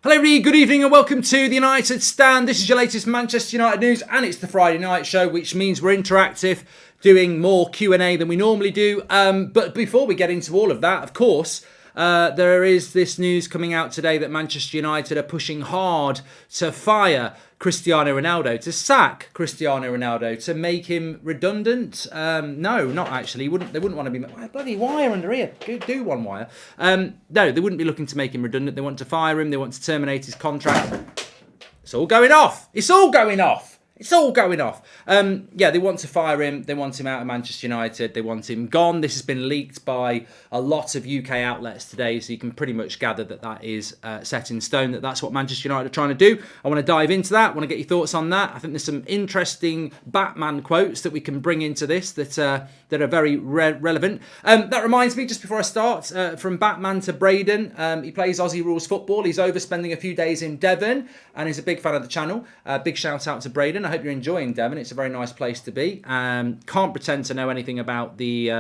Hello everybody, good evening and welcome to the United Stand. This is your latest Manchester United news and it's the Friday night show, which means we're interactive, doing more Q&A than we normally do. But before we get into all of that, of course, there is this news coming out today that Manchester United are pushing hard to fire Cristiano Ronaldo, to sack Cristiano Ronaldo, to make him redundant. No, not actually. They wouldn't want to be... Bloody wire under here. Do one wire. No, they wouldn't be looking to make him redundant. They want to fire him. They want to terminate his contract. It's all going off. It's all going off. It's all going off. Yeah, they want to fire him. They want him out of Manchester United. They want him gone. This has been leaked by a lot of UK outlets today, so you can pretty much gather that that is set in stone, that that's what Manchester United are trying to do. I want to dive into that. I want to get your thoughts on that. I think there's some interesting Batman quotes that we can bring into this that are very relevant. That reminds me, just before I start, from Batman to Braden. He plays Aussie Rules football. He's over spending a few days in Devon and he's a big fan of the channel. Big shout out to Braden. I hope you're enjoying Devon. It's a very nice place to be. Can't pretend to know anything about the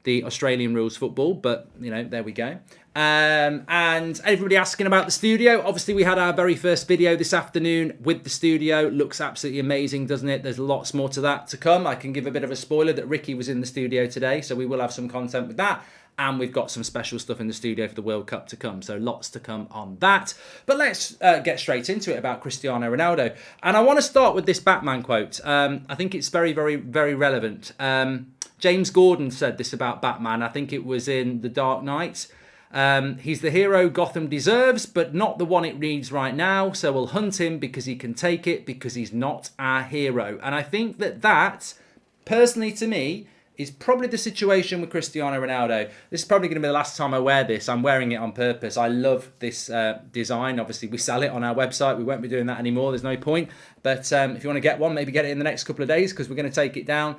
Australian rules football, but you know, there we go. And everybody asking about the studio. Obviously, we had our very first video this afternoon with the studio. Looks absolutely amazing, doesn't it? There's lots more to that to come. I can give a bit of a spoiler that Ricky was in the studio today, so we will have some content with that. And we've got some special stuff in the studio for the World Cup to come. So lots to come on that. But let's get straight into it about Cristiano Ronaldo. And I want to start with this Batman quote. I think it's very, very, very relevant. James Gordon said this about Batman. I think it was in The Dark Knight. He's the hero Gotham deserves, but not the one it needs right now. So we'll hunt him because he can take it, because he's not our hero. And I think that, personally to me, is probably the situation with Cristiano Ronaldo. This is probably going to be the last time I wear this. I'm wearing it on purpose. I love this design. Obviously, we sell it on our website. We won't be doing that anymore. There's no point. But if you want to get one, maybe get it in the next couple of days because we're going to take it down.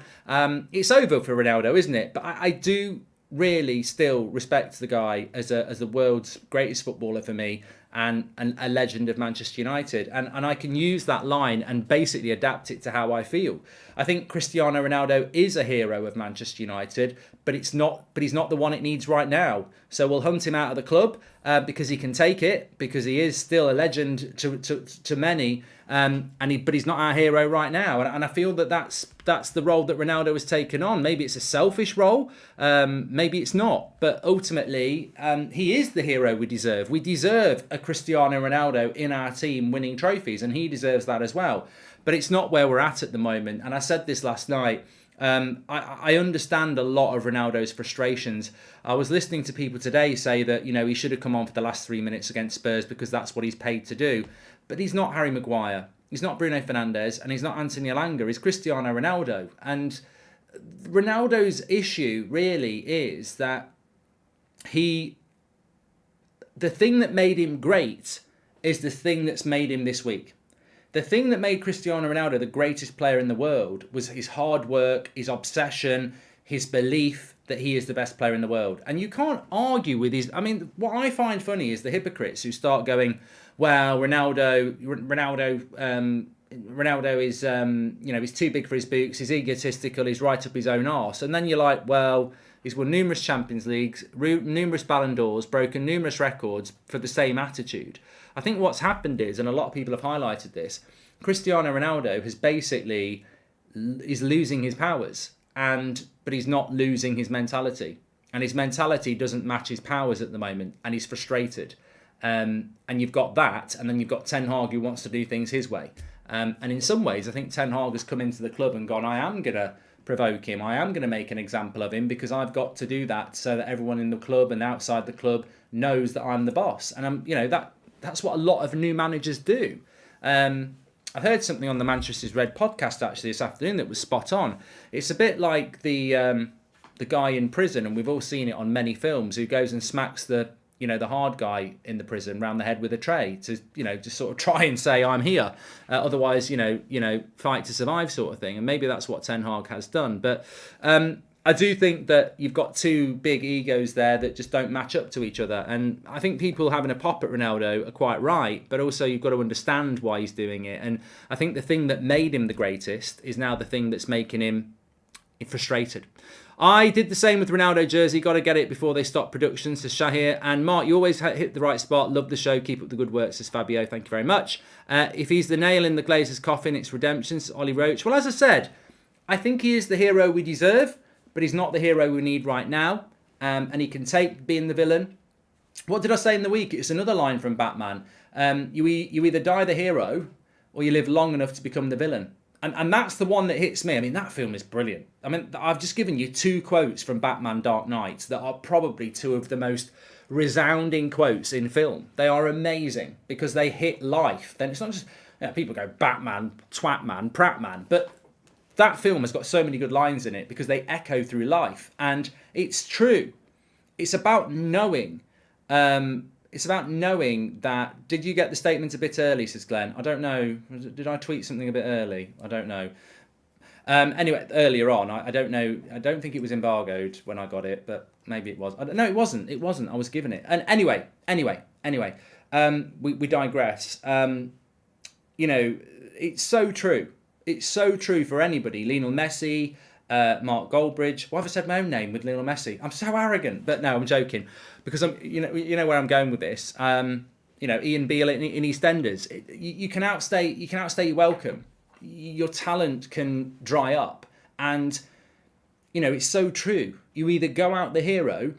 It's over for Ronaldo, isn't it? But I do really still respect the guy as the world's greatest footballer for me, and a legend of Manchester United. And I can use that line and basically adapt it to how I feel. I think Cristiano Ronaldo is a hero of Manchester United, but he's not the one it needs right now. So we'll hunt him out of the club because he can take it, because he is still a legend to many, but he's not our hero right now. And I feel that's the role that Ronaldo has taken on. Maybe it's a selfish role, maybe it's not, but ultimately he is the hero we deserve. We deserve a Cristiano Ronaldo in our team winning trophies, and he deserves that as well. But it's not where we're at the moment. And I said this last night. I understand a lot of Ronaldo's frustrations. I was listening to people today say that, you know, he should have come on for the last 3 minutes against Spurs because that's what he's paid to do. But he's not Harry Maguire. He's not Bruno Fernandes, and he's not Anthony Elanga. He's Cristiano Ronaldo. And Ronaldo's issue really is that the thing that made him great is the thing that's made him this week. The thing that made Cristiano Ronaldo the greatest player in the world was his hard work, his obsession, his belief that he is the best player in the world. And you can't argue with his... I mean, what I find funny is the hypocrites who start going, well, Ronaldo is, he's too big for his boots, he's egotistical, he's right up his own arse. And then you're like, well, he's won numerous Champions Leagues, numerous Ballon d'Ors, broken numerous records for the same attitude. I think what's happened is, and a lot of people have highlighted this, Cristiano Ronaldo has basically is losing his powers, but he's not losing his mentality. And his mentality doesn't match his powers at the moment, and he's frustrated. And you've got that, and then you've got Ten Hag who wants to do things his way. And in some ways, I think Ten Hag has come into the club and gone, I am going to provoke him. I am going to make an example of him because I've got to do that so that everyone in the club and outside the club knows that I'm the boss. And that's what a lot of new managers do. I heard something on the Manchester's Red podcast actually this afternoon that was spot on. It's a bit like the guy in prison, and we've all seen it on many films, who goes and smacks the hard guy in the prison round the head with a tray to, just sort of try and say, I'm here. Otherwise, fight to survive sort of thing. And maybe that's what Ten Hag has done. But I do think that you've got two big egos there that just don't match up to each other. And I think people having a pop at Ronaldo are quite right, but also you've got to understand why he's doing it. And I think the thing that made him the greatest is now the thing that's making him frustrated. I did the same with Ronaldo jersey. Got to get it before they stop production, says Shahir. And Mark, you always hit the right spot. Love the show. Keep up the good work, says Fabio. Thank you very much. If he's the nail in the Glazer's coffin, it's redemption, says Ollie Roach. Well, as I said, I think he is the hero we deserve, but he's not the hero we need right now. And he can take being the villain. What did I say in the week? It's another line from Batman. You either die the hero or you live long enough to become the villain. And that's the one that hits me. I mean, that film is brilliant. I mean, I've just given you 2 quotes from Batman Dark Knight that are probably 2 of the most resounding quotes in film. They are amazing because they hit life. Then it's not just, people go Batman, Twatman, Pratman, but that film has got so many good lines in it because they echo through life. And it's true. It's about knowing. It's about knowing that. Did you get the statement a bit early, says Glenn? I don't know. Did I tweet something a bit early? I don't know. Anyway, earlier on, I don't know. I don't think it was embargoed when I got it, but maybe it was. No, it wasn't. It wasn't. I was given it. And anyway. We digress. It's so true. It's so true for anybody. Lionel Messi, Mark Goldbridge. Why have I said my own name with Lionel Messi? I'm so arrogant. But no, I'm joking. Because I'm, you know where I'm going with this. Ian Beale in EastEnders. You can outstay your welcome. Your talent can dry up, and it's so true. You either go out the hero,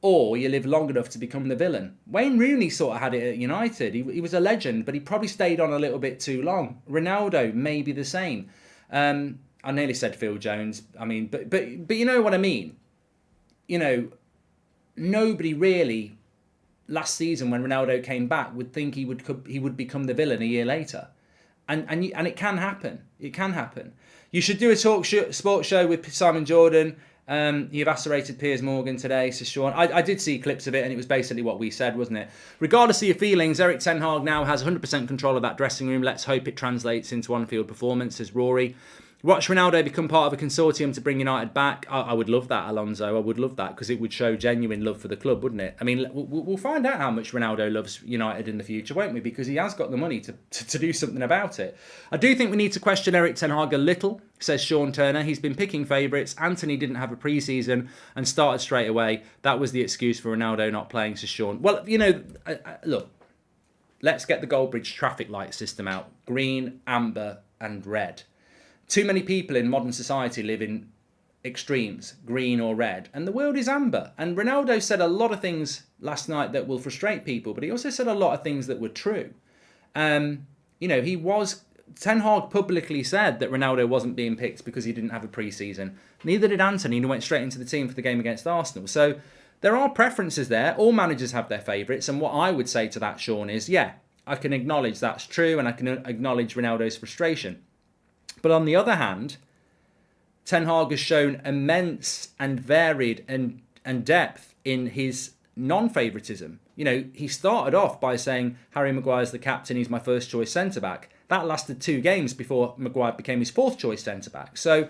or you live long enough to become the villain. Wayne Rooney sort of had it at United. He was a legend, but he probably stayed on a little bit too long. Ronaldo may be the same. I nearly said Phil Jones. I mean, but you know what I mean. Nobody really last season when Ronaldo came back would think he would become the villain a year later, and it can happen. It can happen. You should do a sports show with Simon Jordan. You eviscerated Piers Morgan today, says Sean. I did see clips of it, and it was basically what we said, wasn't it? Regardless of your feelings, Erik Ten Hag now has 100% control of that dressing room. Let's hope it translates into on-field performance, says Rory. Watch Ronaldo become part of a consortium to bring United back. I would love that, Alonso. I would love that because it would show genuine love for the club, wouldn't it? I mean, we'll find out how much Ronaldo loves United in the future, won't we? Because he has got the money to do something about it. I do think we need to question Erik Ten Hag a little, says Sean Turner. He's been picking favourites. Anthony didn't have a pre-season and started straight away. That was the excuse for Ronaldo not playing, says Sean. Well, look, let's get the Goldbridge traffic light system out. Green, amber and red. Too many people in modern society live in extremes, green or red, and the world is amber. And Ronaldo said a lot of things last night that will frustrate people, but he also said a lot of things that were true. Ten Hag publicly said that Ronaldo wasn't being picked because he didn't have a pre-season. Neither did Anthony, who went straight into the team for the game against Arsenal. So there are preferences there. All managers have their favourites, and what I would say to that, Sean, is, I can acknowledge that's true, and I can acknowledge Ronaldo's frustration. But on the other hand, Ten Hag has shown immense and varied and depth in his non-favouritism. He started off by saying, Harry Maguire's the captain, he's my first choice centre-back. That lasted 2 games before Maguire became his 4th choice centre-back. So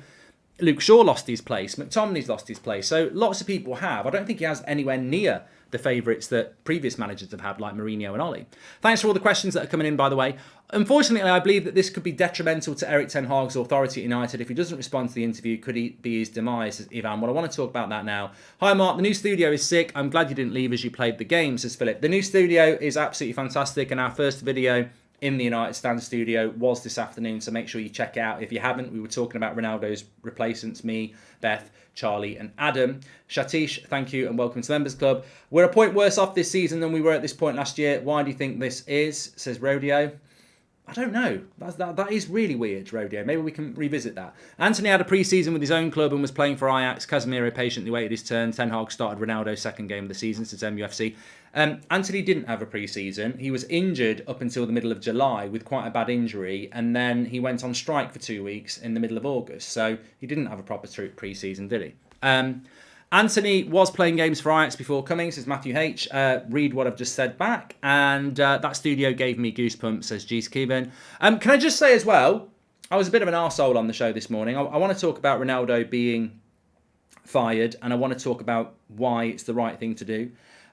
Luke Shaw lost his place, McTominay's lost his place. So lots of people have. I don't think he has anywhere near the favourites that previous managers have had, like Mourinho and Ollie. Thanks for all the questions that are coming in, by the way. Unfortunately, I believe that this could be detrimental to Erik Ten Hag's authority at United. If he doesn't respond to the interview, could he be his demise, says Ivan? Well, I want to talk about that now. Hi, Mark. The new studio is sick. I'm glad you didn't leave as you played the game, says Philip. The new studio is absolutely fantastic, and our first video in the United Stand studio was this afternoon, so make sure you check it out. If you haven't, we were talking about Ronaldo's replacements, me, Beth, Charlie and Adam. Shatish, thank you and welcome to the Members Club. We're a point worse off this season than we were at this point last year. Why do you think this is, says Rodeo? I don't know. That is really weird, Rodeo. Maybe we can revisit that. Anthony had a pre-season with his own club and was playing for Ajax. Casemiro patiently waited his turn. Ten Hag started Ronaldo's second game of the season, says MUFC. Anthony didn't have a pre-season. He was injured up until the middle of July with quite a bad injury, and then he went on strike for 2 weeks in the middle of August. So he didn't have a proper pre-season, did he? Anthony was playing games for Ajax before coming, says Matthew H. Read what I've just said back. And that studio gave me goosebumps, says G's Keevan. Can I just say as well, I was a bit of an arsehole on the show this morning. I want to talk about Ronaldo being fired, and I want to talk about why it's the right thing to do.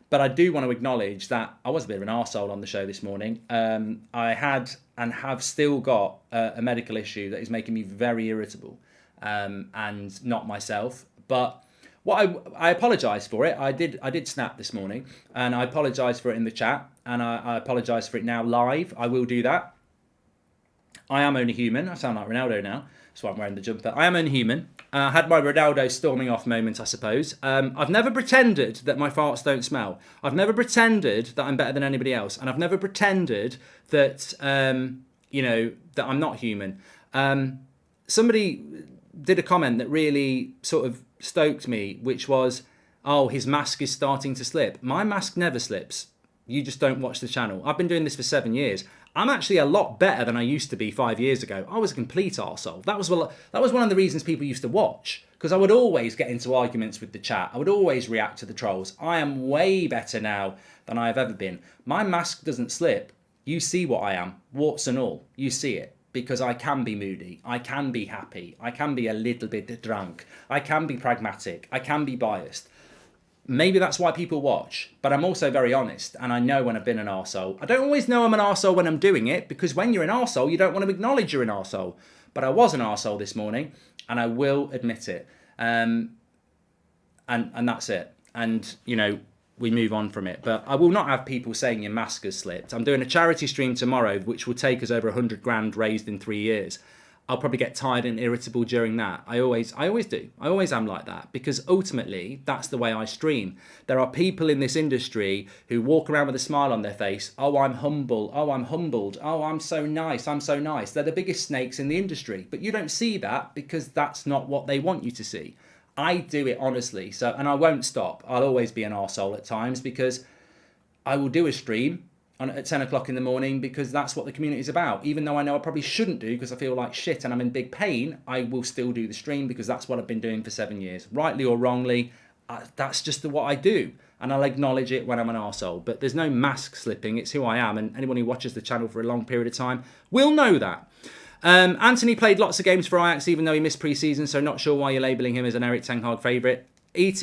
But I do want to acknowledge that I was a bit of an arsehole on the show this morning. I had and have still got a medical issue that is making me very irritable. and not myself. But what I apologise for it. I did snap this morning, and I apologise for it in the chat, and I apologise for it now live. I will do that. I am only human. I sound like Ronaldo now. That's why I'm wearing the jumper. I am only human. I had my Ronaldo storming off moment, I suppose. I've never pretended that my farts don't smell. I've never pretended that I'm better than anybody else, and I've never pretended that that I'm not human. Somebody did a comment that really sort of stoked me, which was, oh, his mask is starting to slip. My mask never slips. You just don't watch the channel. I've been doing this for 7 years. I'm actually a lot better than I used to be 5 years ago. I was a complete arsehole. That was one of the reasons people used to watch, because I would always get into arguments with the chat. I would always react to the trolls. I am way better now than I have ever been. My mask doesn't slip. You see what I am, warts and all. You see it. Because I can be moody, I can be happy, I can be a little bit drunk, I can be pragmatic, I can be biased. Maybe that's why people watch, but I'm also very honest, and I know when I've been an arsehole. I don't always know I'm an arsehole when I'm doing it, because when you're an arsehole, you don't want to acknowledge you're an arsehole. But I was an arsehole this morning, and I will admit it. And that's it. And, we move on from it. But I will not have people saying your mask has slipped. I'm doing a charity stream tomorrow, which will take us over 100 grand raised in 3 years. I'll probably get tired and irritable during that. I always do. I always am like that, because ultimately that's the way I stream. There are people in this industry who walk around with a smile on their face. Oh, I'm humble. Oh, I'm humbled. Oh, I'm so nice. I'm so nice. They're the biggest snakes in the industry. But you don't see that because that's not what they want you to see. I do it honestly, and I won't stop. I'll always be an arsehole at times, because I will do a stream at 10 o'clock in the morning because that's what the community is about. Even though I know I probably shouldn't do because I feel like shit and I'm in big pain, I will still do the stream because that's what I've been doing for 7 years. Rightly or wrongly, that's just what I do. And I'll acknowledge it when I'm an arsehole. But there's no mask slipping. It's who I am. And anyone who watches the channel for a long period of time will know that. Anthony played lots of games for Ajax, even though he missed pre-season, so not sure why you're labelling him as an Erik ten Hag favourite. ETH,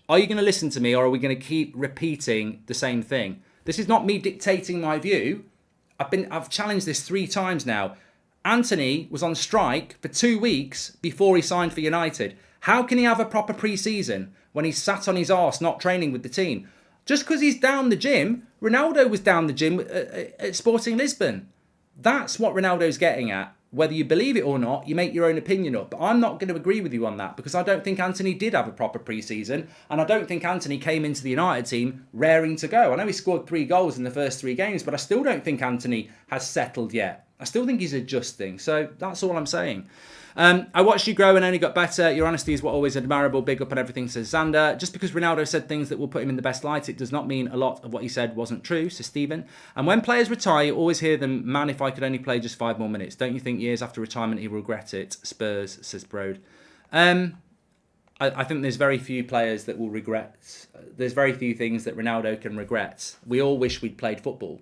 are you going to listen to me, or are we going to keep repeating the same thing? This is not me dictating my view. I've challenged this 3 times now. Anthony was on strike for 2 weeks before he signed for United. How can he have a proper pre-season when he's sat on his arse not training with the team? Just because he's down the gym, Ronaldo was down the gym at Sporting Lisbon. That's what Ronaldo's getting at. Whether you believe it or not, you make your own opinion up. But I'm not going to agree with you on that, because I don't think Anthony did have a proper pre-season, and I don't think Anthony came into the United team raring to go. I know he scored 3 goals in the first 3 games, but I still don't think Anthony has settled yet. I still think he's adjusting. So that's all I'm saying. I watched you grow and only got better. Your honesty is what always admirable. Big up and everything, says Xander. Just because Ronaldo said things that will put him in the best light, it does not mean a lot of what he said wasn't true, says Stephen. And when players retire, you always hear them, man, if I could only play just 5 more minutes. Don't you think years after retirement he'll regret it? Spurs, says Brode. I think there's very few players that will regret. There's very few things that Ronaldo can regret. We all wish we'd played football.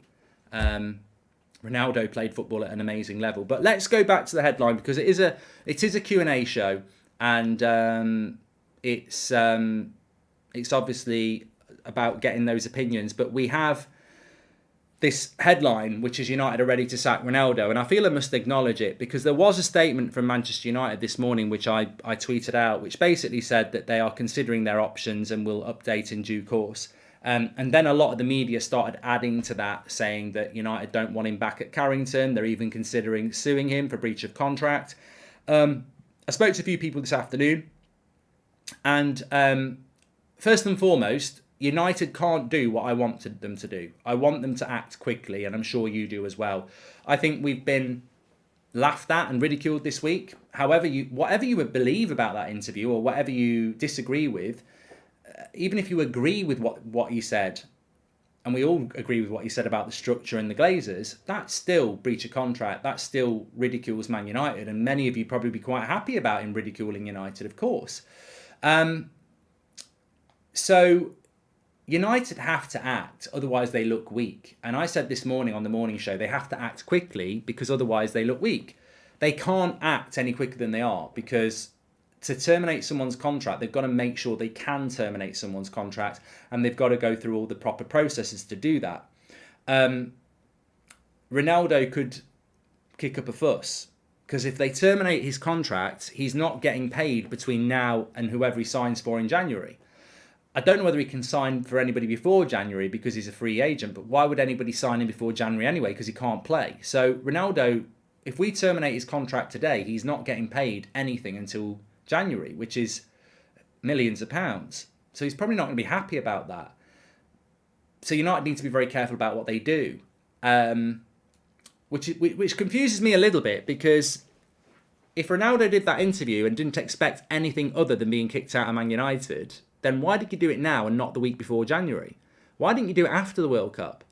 Ronaldo played football at an amazing level. But let's go back to the headline, because it is a Q&A show, and it's obviously about getting those opinions. But we have this headline, which is United are ready to sack Ronaldo, and I feel I must acknowledge it, because there was a statement from Manchester United this morning, which I tweeted out, which basically said that they are considering their options and will update in due course. And then a lot of the media started adding to that, saying that United don't want him back at Carrington. They're even considering suing him for breach of contract. I spoke to a few people this afternoon. And first and foremost, United can't do what I wanted them to do. I want them to act quickly, and I'm sure you do as well. I think we've been laughed at and ridiculed this week. However, whatever you would believe about that interview, or whatever you disagree with, even if you agree with what he said, and we all agree with what he said about the structure and the Glazers, that's still breach of contract. That still ridicules Man United, and many of you probably be quite happy about him ridiculing United, of course. So United have to act, otherwise they look weak. And I said this morning on the morning show, they have to act quickly because otherwise they look weak. They can't act any quicker than they are, because to terminate someone's contract, they've got to make sure they can terminate someone's contract, and they've got to go through all the proper processes to do that. Ronaldo could kick up a fuss, Because if they terminate his contract, he's not getting paid between now and whoever he signs for in January. I don't know whether he can sign for anybody before January because he's a free agent, but why would anybody sign him before January anyway? Because he can't play. So Ronaldo, if we terminate his contract today, he's not getting paid anything until January, which is millions of pounds. So he's probably not going to be happy about that. So United need to be very careful about what they do, which confuses me a little bit, because if Ronaldo did that interview and didn't expect anything other than being kicked out of Man United, then why did you do it now and not the week before January? Why didn't you do it after the World Cup?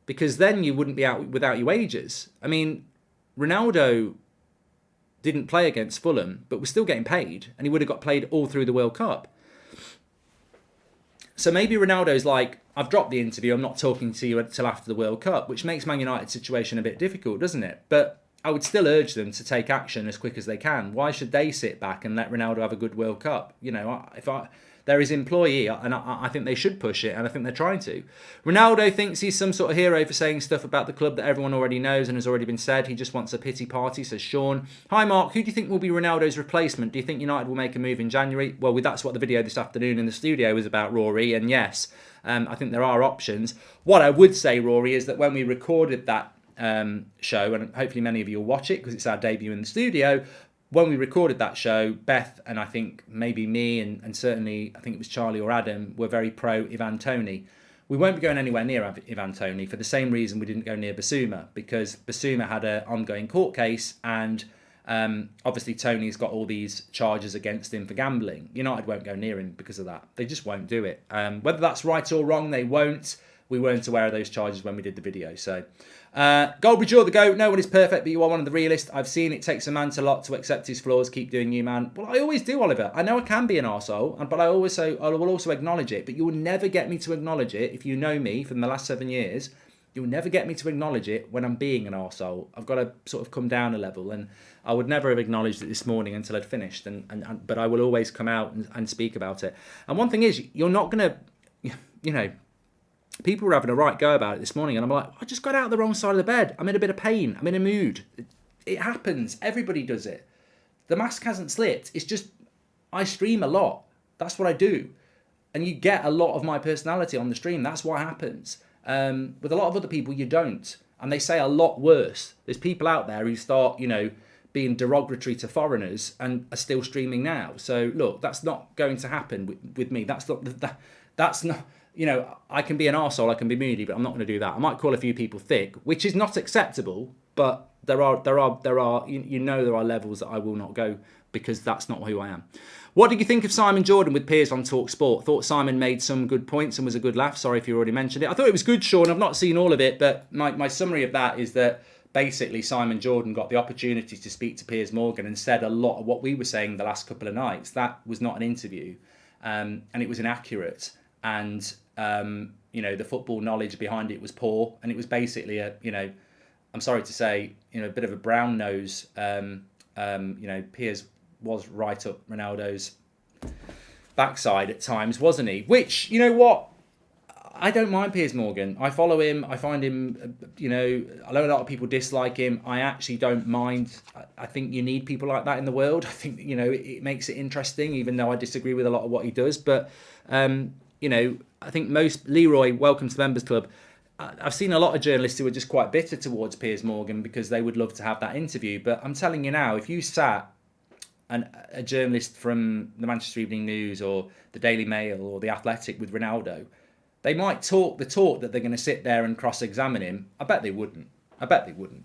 Because then you wouldn't be out without your wages. I mean, Ronaldo didn't play against Fulham, but was still getting paid, and he would have got paid all through the World Cup. So maybe Ronaldo's like, I've dropped the interview, I'm not talking to you until after the World Cup, which makes Man United's situation a bit difficult, doesn't it? But I would still urge them to take action as quick as they can. Why should they sit back and let Ronaldo have a good World Cup? You know, they're his employee, and I think they should push it, and I think they're trying to. Ronaldo thinks he's some sort of hero for saying stuff about the club that everyone already knows and has already been said. He just wants a pity party, says Sean. Hi, Mark. Who do you think will be Ronaldo's replacement? Do you think United will make a move in January? Well, that's what the video this afternoon in the studio was about, Rory, and yes, I think there are options. What I would say, Rory, is that when we recorded that show, and hopefully many of you will watch it because it's our debut in the studio, when we recorded that show, Beth and I think maybe me and certainly I think it was Charlie or Adam were very pro Ivan Toney. We won't be going anywhere near Ivan Toney for the same reason we didn't go near Basuma, because Basuma had an ongoing court case, and obviously Toney's got all these charges against him for gambling. United won't go near him because of that. They just won't do it. Whether that's right or wrong, they won't. We weren't aware of those charges when we did the video. So, Goldbridge, you're the GOAT. No one is perfect, but you are one of the realists. I've seen it takes a man to lot to accept his flaws. Keep doing you, man. Well, I always do, Oliver. I know I can be an arsehole, but I will also acknowledge it. But you will never get me to acknowledge it. If you know me from the last 7 years, you'll never get me to acknowledge it when I'm being an arsehole. I've got to sort of come down a level, and I would never have acknowledged it this morning until I'd finished. But I will always come out and speak about it. And one thing is, you're not going to, you know, people were having a right go about it this morning, and I'm like, I just got out of the wrong side of the bed. I'm in a bit of pain. I'm in a mood. It happens. Everybody does it. The mask hasn't slipped. It's just, I stream a lot. That's what I do. And you get a lot of my personality on the stream. That's what happens. With a lot of other people, you don't. And they say a lot worse. There's people out there who start, you know, being derogatory to foreigners and are still streaming now. So, look, that's not going to happen with me. That's not... You know, I can be an arsehole, I can be moody, but I'm not going to do that. I might call a few people thick, which is not acceptable, but there are you know, there are levels that I will not go, because that's not who I am. What did you think of Simon Jordan with Piers on Talk Sport? Thought Simon made some good points and was a good laugh. Sorry if you already mentioned it. I thought it was good, Sean. I've not seen all of it, but my summary of that is that basically Simon Jordan got the opportunity to speak to Piers Morgan and said a lot of what we were saying the last couple of nights. That was not an interview, and it was inaccurate. And you know, the football knowledge behind it was poor, and it was basically a, you know, I'm sorry to say, you know, a bit of a brown nose. You know, Piers was right up Ronaldo's backside at times, wasn't he? Which, you know what, I don't mind Piers Morgan. I follow him. I find him, you know, I know a lot of people dislike him. I actually don't mind. I think you need people like that in the world. I think, you know, it makes it interesting, even though I disagree with a lot of what he does. But, you know, I think Leroy, welcome to the Members Club. I've seen a lot of journalists who are just quite bitter towards Piers Morgan because they would love to have that interview. But I'm telling you now, if you sat a journalist from the Manchester Evening News or the Daily Mail or the Athletic with Ronaldo, they might talk the talk that they're going to sit there and cross-examine him. I bet they wouldn't.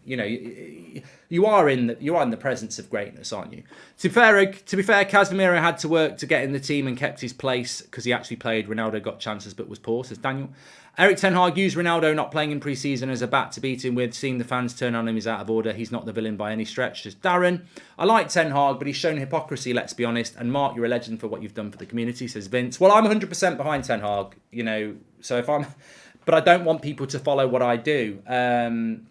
You know, you are in the presence of greatness, aren't you? To be fair, Casemiro had to work to get in the team and kept his place because he actually played. Ronaldo got chances but was poor, says Daniel. Eric Ten Hag used Ronaldo not playing in pre-season as a bat to beat him with. Seeing the fans turn on him is out of order. He's not the villain by any stretch. Says Darren. I like Ten Hag, but he's shown hypocrisy, let's be honest. And Mark, you're a legend for what you've done for the community, says Vince. Well, I'm 100% behind Ten Hag, you know. So if I'm... But I don't want people to follow what I do.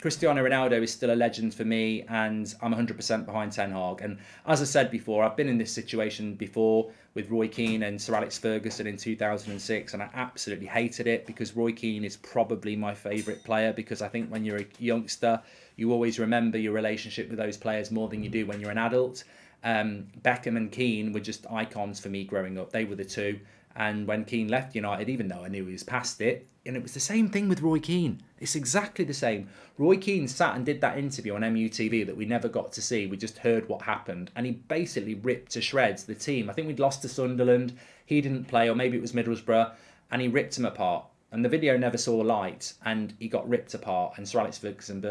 Cristiano Ronaldo is still a legend for me, and I'm 100% behind Ten Hag. And as I said before, I've been in this situation before with Roy Keane and Sir Alex Ferguson in 2006, and I absolutely hated it because Roy Keane is probably my favourite player, because I think when you're a youngster, you always remember your relationship with those players more than you do when you're an adult. Beckham and Keane were just icons for me growing up. They were the two. And when Keane left United, even though I knew he was past it, and it was the same thing with Roy Keane. It's exactly the same. Roy Keane sat and did that interview on MUTV that we never got to see. We just heard what happened. And he basically ripped to shreds the team. I think we'd lost to Sunderland. He didn't play, or maybe it was Middlesbrough. And he ripped them apart. And the video never saw light. And he got ripped apart. And Sir Alex Ferguson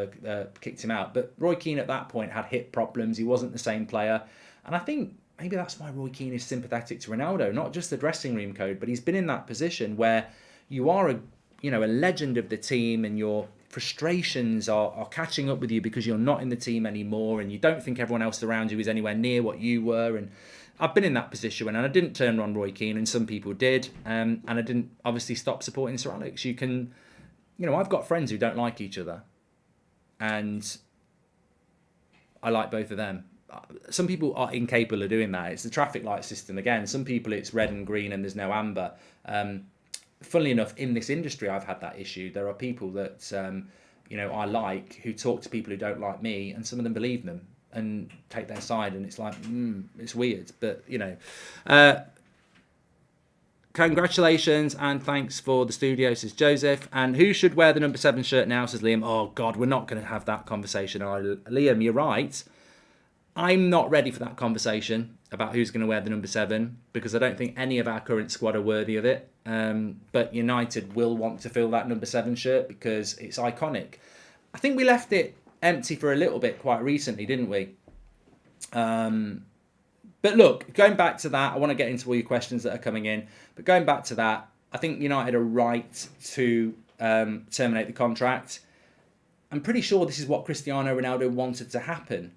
kicked him out. But Roy Keane at that point had hip problems. He wasn't the same player. And I think maybe that's why Roy Keane is sympathetic to Ronaldo, not just the dressing room code, but he's been in that position where you are a legend of the team, and your frustrations are catching up with you because you're not in the team anymore, and you don't think everyone else around you is anywhere near what you were. And I've been in that position, and I didn't turn on Roy Keane, and some people did, and I didn't obviously stop supporting Sir Alex. I've got friends who don't like each other, and I like both of them. Some people are incapable of doing that. It's the traffic light system again. Some people it's red and green and there's no amber. Funnily enough, in this industry, I've had that issue. There are people that I like who talk to people who don't like me, and some of them believe them and take their side, and it's like it's weird. But congratulations and thanks for the studio, says Joseph. And who should wear the number 7 shirt now, says Liam. Oh God, we're not going to have that conversation. Liam, you're right. I'm not ready for that conversation about who's going to wear the number 7, because I don't think any of our current squad are worthy of it. But United will want to fill that number 7 shirt because it's iconic. I think we left it empty for a little bit quite recently, didn't we? But look, going back to that, I want to get into all your questions that are coming in. But going back to that, I think United are right to terminate the contract. I'm pretty sure this is what Cristiano Ronaldo wanted to happen.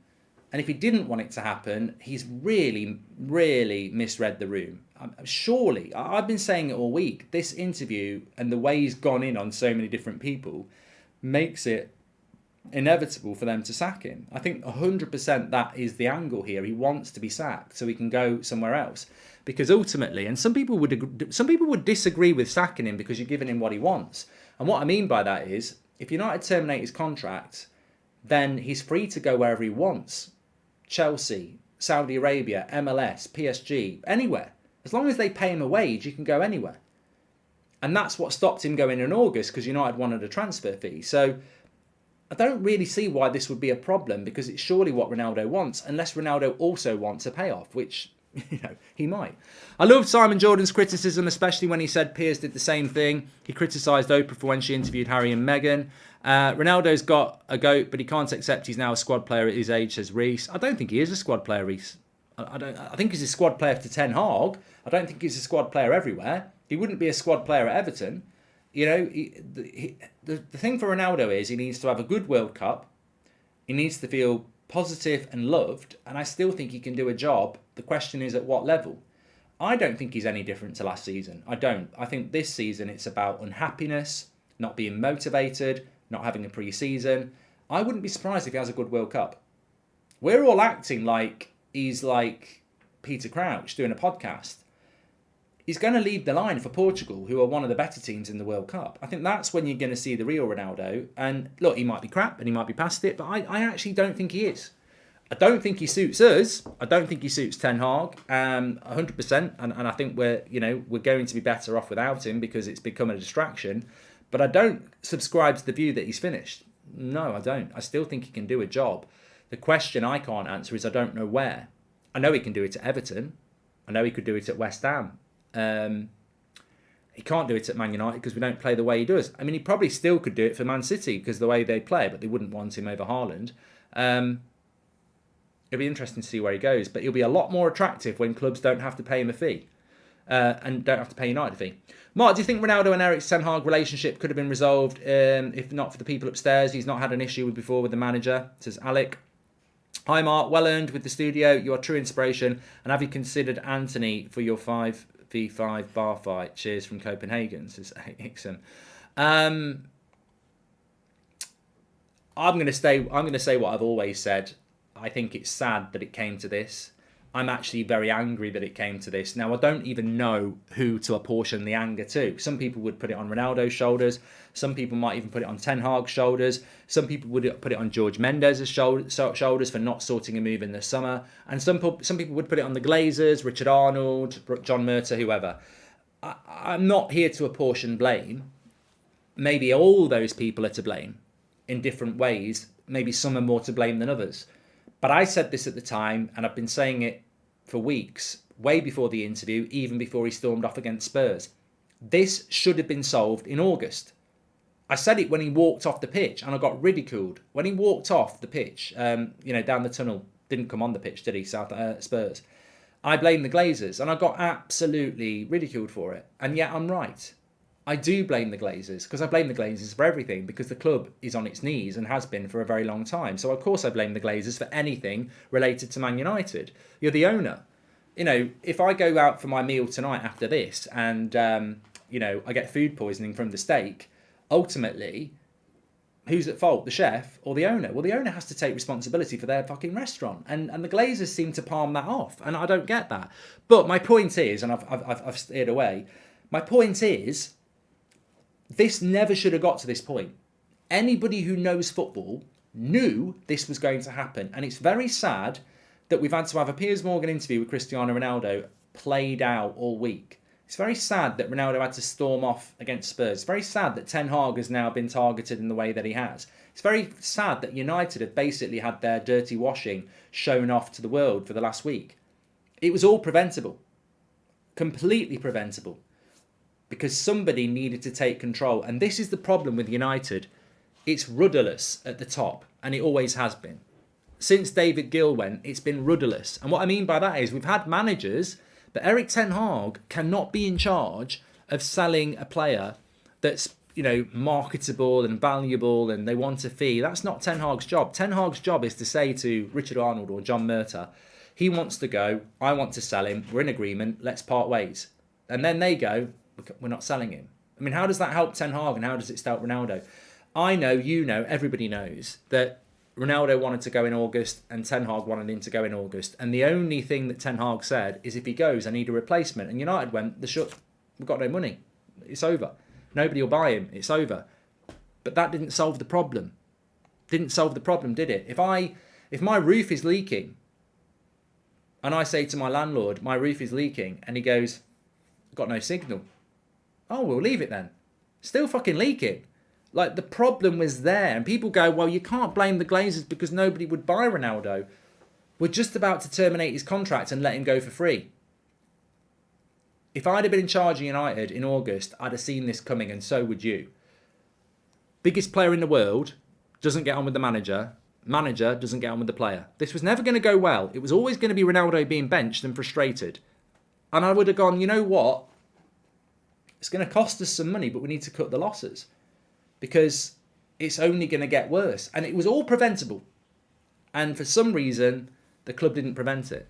And if he didn't want it to happen, he's really, really misread the room. Surely, I've been saying it all week, this interview and the way he's gone in on so many different people makes it inevitable for them to sack him. I think 100% that is the angle here. He wants to be sacked so he can go somewhere else. Because ultimately, and some people would disagree with sacking him because you're giving him what he wants. And what I mean by that is, if United terminate his contract, then he's free to go wherever he wants. Chelsea, Saudi Arabia, MLS, PSG, anywhere. As long as they pay him a wage, he can go anywhere. And that's what stopped him going in August, because United wanted a transfer fee. So I don't really see why this would be a problem, because it's surely what Ronaldo wants, unless Ronaldo also wants a payoff, which he might. I loved Simon Jordan's criticism, especially when he said Piers did the same thing. He criticised Oprah for when she interviewed Harry and Meghan. Ronaldo's got a goat, but he can't accept he's now a squad player at his age, says Reese. I don't think he is a squad player, Reese. I think he's a squad player to Ten Hag. I don't think he's a squad player everywhere. He wouldn't be a squad player at Everton. The thing for Ronaldo is he needs to have a good World Cup. He needs to feel positive and loved, and I still think he can do a job. The question is at what level. I don't think he's any different to last season. I don't. I think this season it's about unhappiness, not being motivated, not having a pre-season. I wouldn't be surprised if he has a good World Cup. We're all acting like he's like Peter Crouch doing a podcast. He's going to lead the line for Portugal, who are one of the better teams in the World Cup. I think that's when you're going to see the real Ronaldo. And look, he might be crap and he might be past it, but I actually don't think he is. I don't think he suits us. I don't think he suits Ten Hag, 100%. And I think we're going to be better off without him because it's become a distraction. But I don't subscribe to the view that he's finished. No, I don't. I still think he can do a job. The question I can't answer is I don't know where. I know he can do it at Everton. I know he could do it at West Ham. He can't do it at Man United because we don't play the way he does. I mean, he probably still could do it for Man City because of the way they play, but they wouldn't want him over Haaland. It'll be interesting to see where he goes, but he'll be a lot more attractive when clubs don't have to pay him a fee and don't have to pay United a fee. Mark, do you think Ronaldo and Eric Ten Hag relationship could have been resolved if not for the people upstairs? He's not had an issue with before with the manager, says Alec. Hi Mark, well earned with the studio. You are true inspiration. And have you considered Anthony for your 5v5 bar fight? Cheers from Copenhagen, says Hickson. I'm going to say what I've always said. I think it's sad that it came to this. I'm actually very angry that it came to this. Now, I don't even know who to apportion the anger to. Some people would put it on Ronaldo's shoulders. Some people might even put it on Ten Hag's shoulders. Some people would put it on George Mendes's shoulders for not sorting a move in the summer. And some people would put it on the Glazers, Richard Arnold, John Murtagh, whoever. I'm not here to apportion blame. Maybe all those people are to blame in different ways. Maybe some are more to blame than others. But I said this at the time, and I've been saying it for weeks, way before the interview, even before he stormed off against Spurs. This should have been solved in August. I said it when he walked off the pitch, and I got ridiculed. When he walked off the pitch, down the tunnel, didn't come on the pitch, did he, Spurs? I blamed the Glazers, and I got absolutely ridiculed for it. And yet I'm right. I do blame the Glazers, because I blame the Glazers for everything, because the club is on its knees and has been for a very long time. So of course I blame the Glazers for anything related to Man United. You're the owner. If I go out for my meal tonight after this and, I get food poisoning from the steak, ultimately, who's at fault, the chef or the owner? Well, the owner has to take responsibility for their fucking restaurant. And the Glazers seem to palm that off, and I don't get that. But my point is, and I've steered away, my point is, this never should have got to this point. Anybody who knows football knew this was going to happen. And it's very sad that we've had to have a Piers Morgan interview with Cristiano Ronaldo played out all week. It's very sad that Ronaldo had to storm off against Spurs. It's very sad that Ten Hag has now been targeted in the way that he has. It's very sad that United have basically had their dirty washing shown off to the world for the last week. It was all preventable. Completely preventable. Because somebody needed to take control. And this is the problem with United. It's rudderless at the top. And it always has been. Since David Gill went, it's been rudderless. And what I mean by that is we've had managers, but Eric Ten Hag cannot be in charge of selling a player that's, marketable and valuable and they want a fee. That's not Ten Hag's job. Ten Hag's job is to say to Richard Arnold or John Murtagh, he wants to go, I want to sell him, we're in agreement, let's part ways. And then they go, we're not selling him. I mean, how does that help Ten Hag and how does it help Ronaldo? I know, everybody knows that Ronaldo wanted to go in August and Ten Hag wanted him to go in August. And the only thing that Ten Hag said is if he goes, I need a replacement. And United went, we've got no money. It's over. Nobody will buy him. It's over. But that didn't solve the problem. Didn't solve the problem, did it? If my roof is leaking and I say to my landlord, my roof is leaking, and he goes, I've got no signal. Oh, we'll leave it then. Still fucking leaking. Like, the problem was there. And people go, well, you can't blame the Glazers because nobody would buy Ronaldo. We're just about to terminate his contract and let him go for free. If I'd have been in charge of United in August, I'd have seen this coming, and so would you. Biggest player in the world doesn't get on with the manager. Manager doesn't get on with the player. This was never going to go well. It was always going to be Ronaldo being benched and frustrated. And I would have gone, you know what? It's going to cost us some money, but we need to cut the losses. Because it's only going to get worse. And it was all preventable. And for some reason, the club didn't prevent it.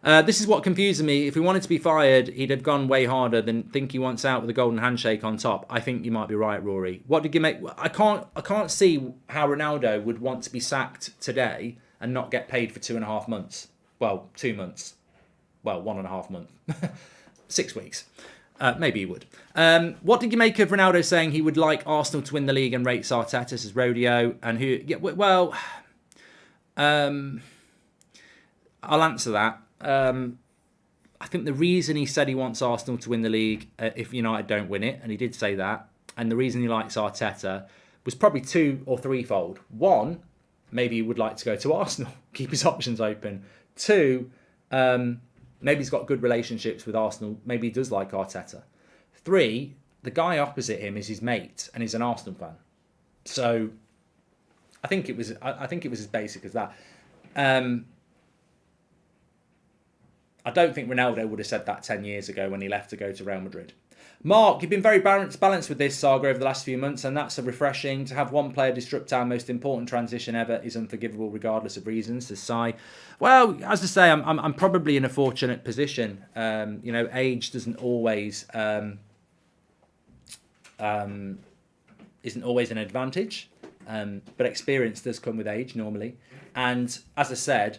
This is what confused me. If he wanted to be fired, he'd have gone way harder than think he wants out with a golden handshake on top. I think you might be right, Rory. What did you make? I can't see how Ronaldo would want to be sacked today and not get paid for 2.5 months. Well, 2 months. Well, 1.5 months. 6 weeks. Maybe he would. What did you make of Ronaldo saying he would like Arsenal to win the league and rates Arteta as rodeo? And who? Yeah, well, I'll answer that. I think the reason he said he wants Arsenal to win the league if United don't win it, and he did say that, and the reason he likes Arteta was probably 2 or 3-fold. 1, maybe he would like to go to Arsenal, keep his options open. 2, maybe he's got good relationships with Arsenal. Maybe he does like Arteta. 3, the guy opposite him is his mate and he's an Arsenal fan. So I think it was as basic as that. I don't think Ronaldo would have said that 10 years ago when he left to go to Real Madrid. Mark, you've been very balanced with this saga over the last few months, and that's refreshing. To have one player disrupt our most important transition ever is unforgivable, regardless of reasons. Says Sai. Well, as I say, I'm probably in a fortunate position. Age doesn't always isn't always an advantage, but experience does come with age normally. And as I said,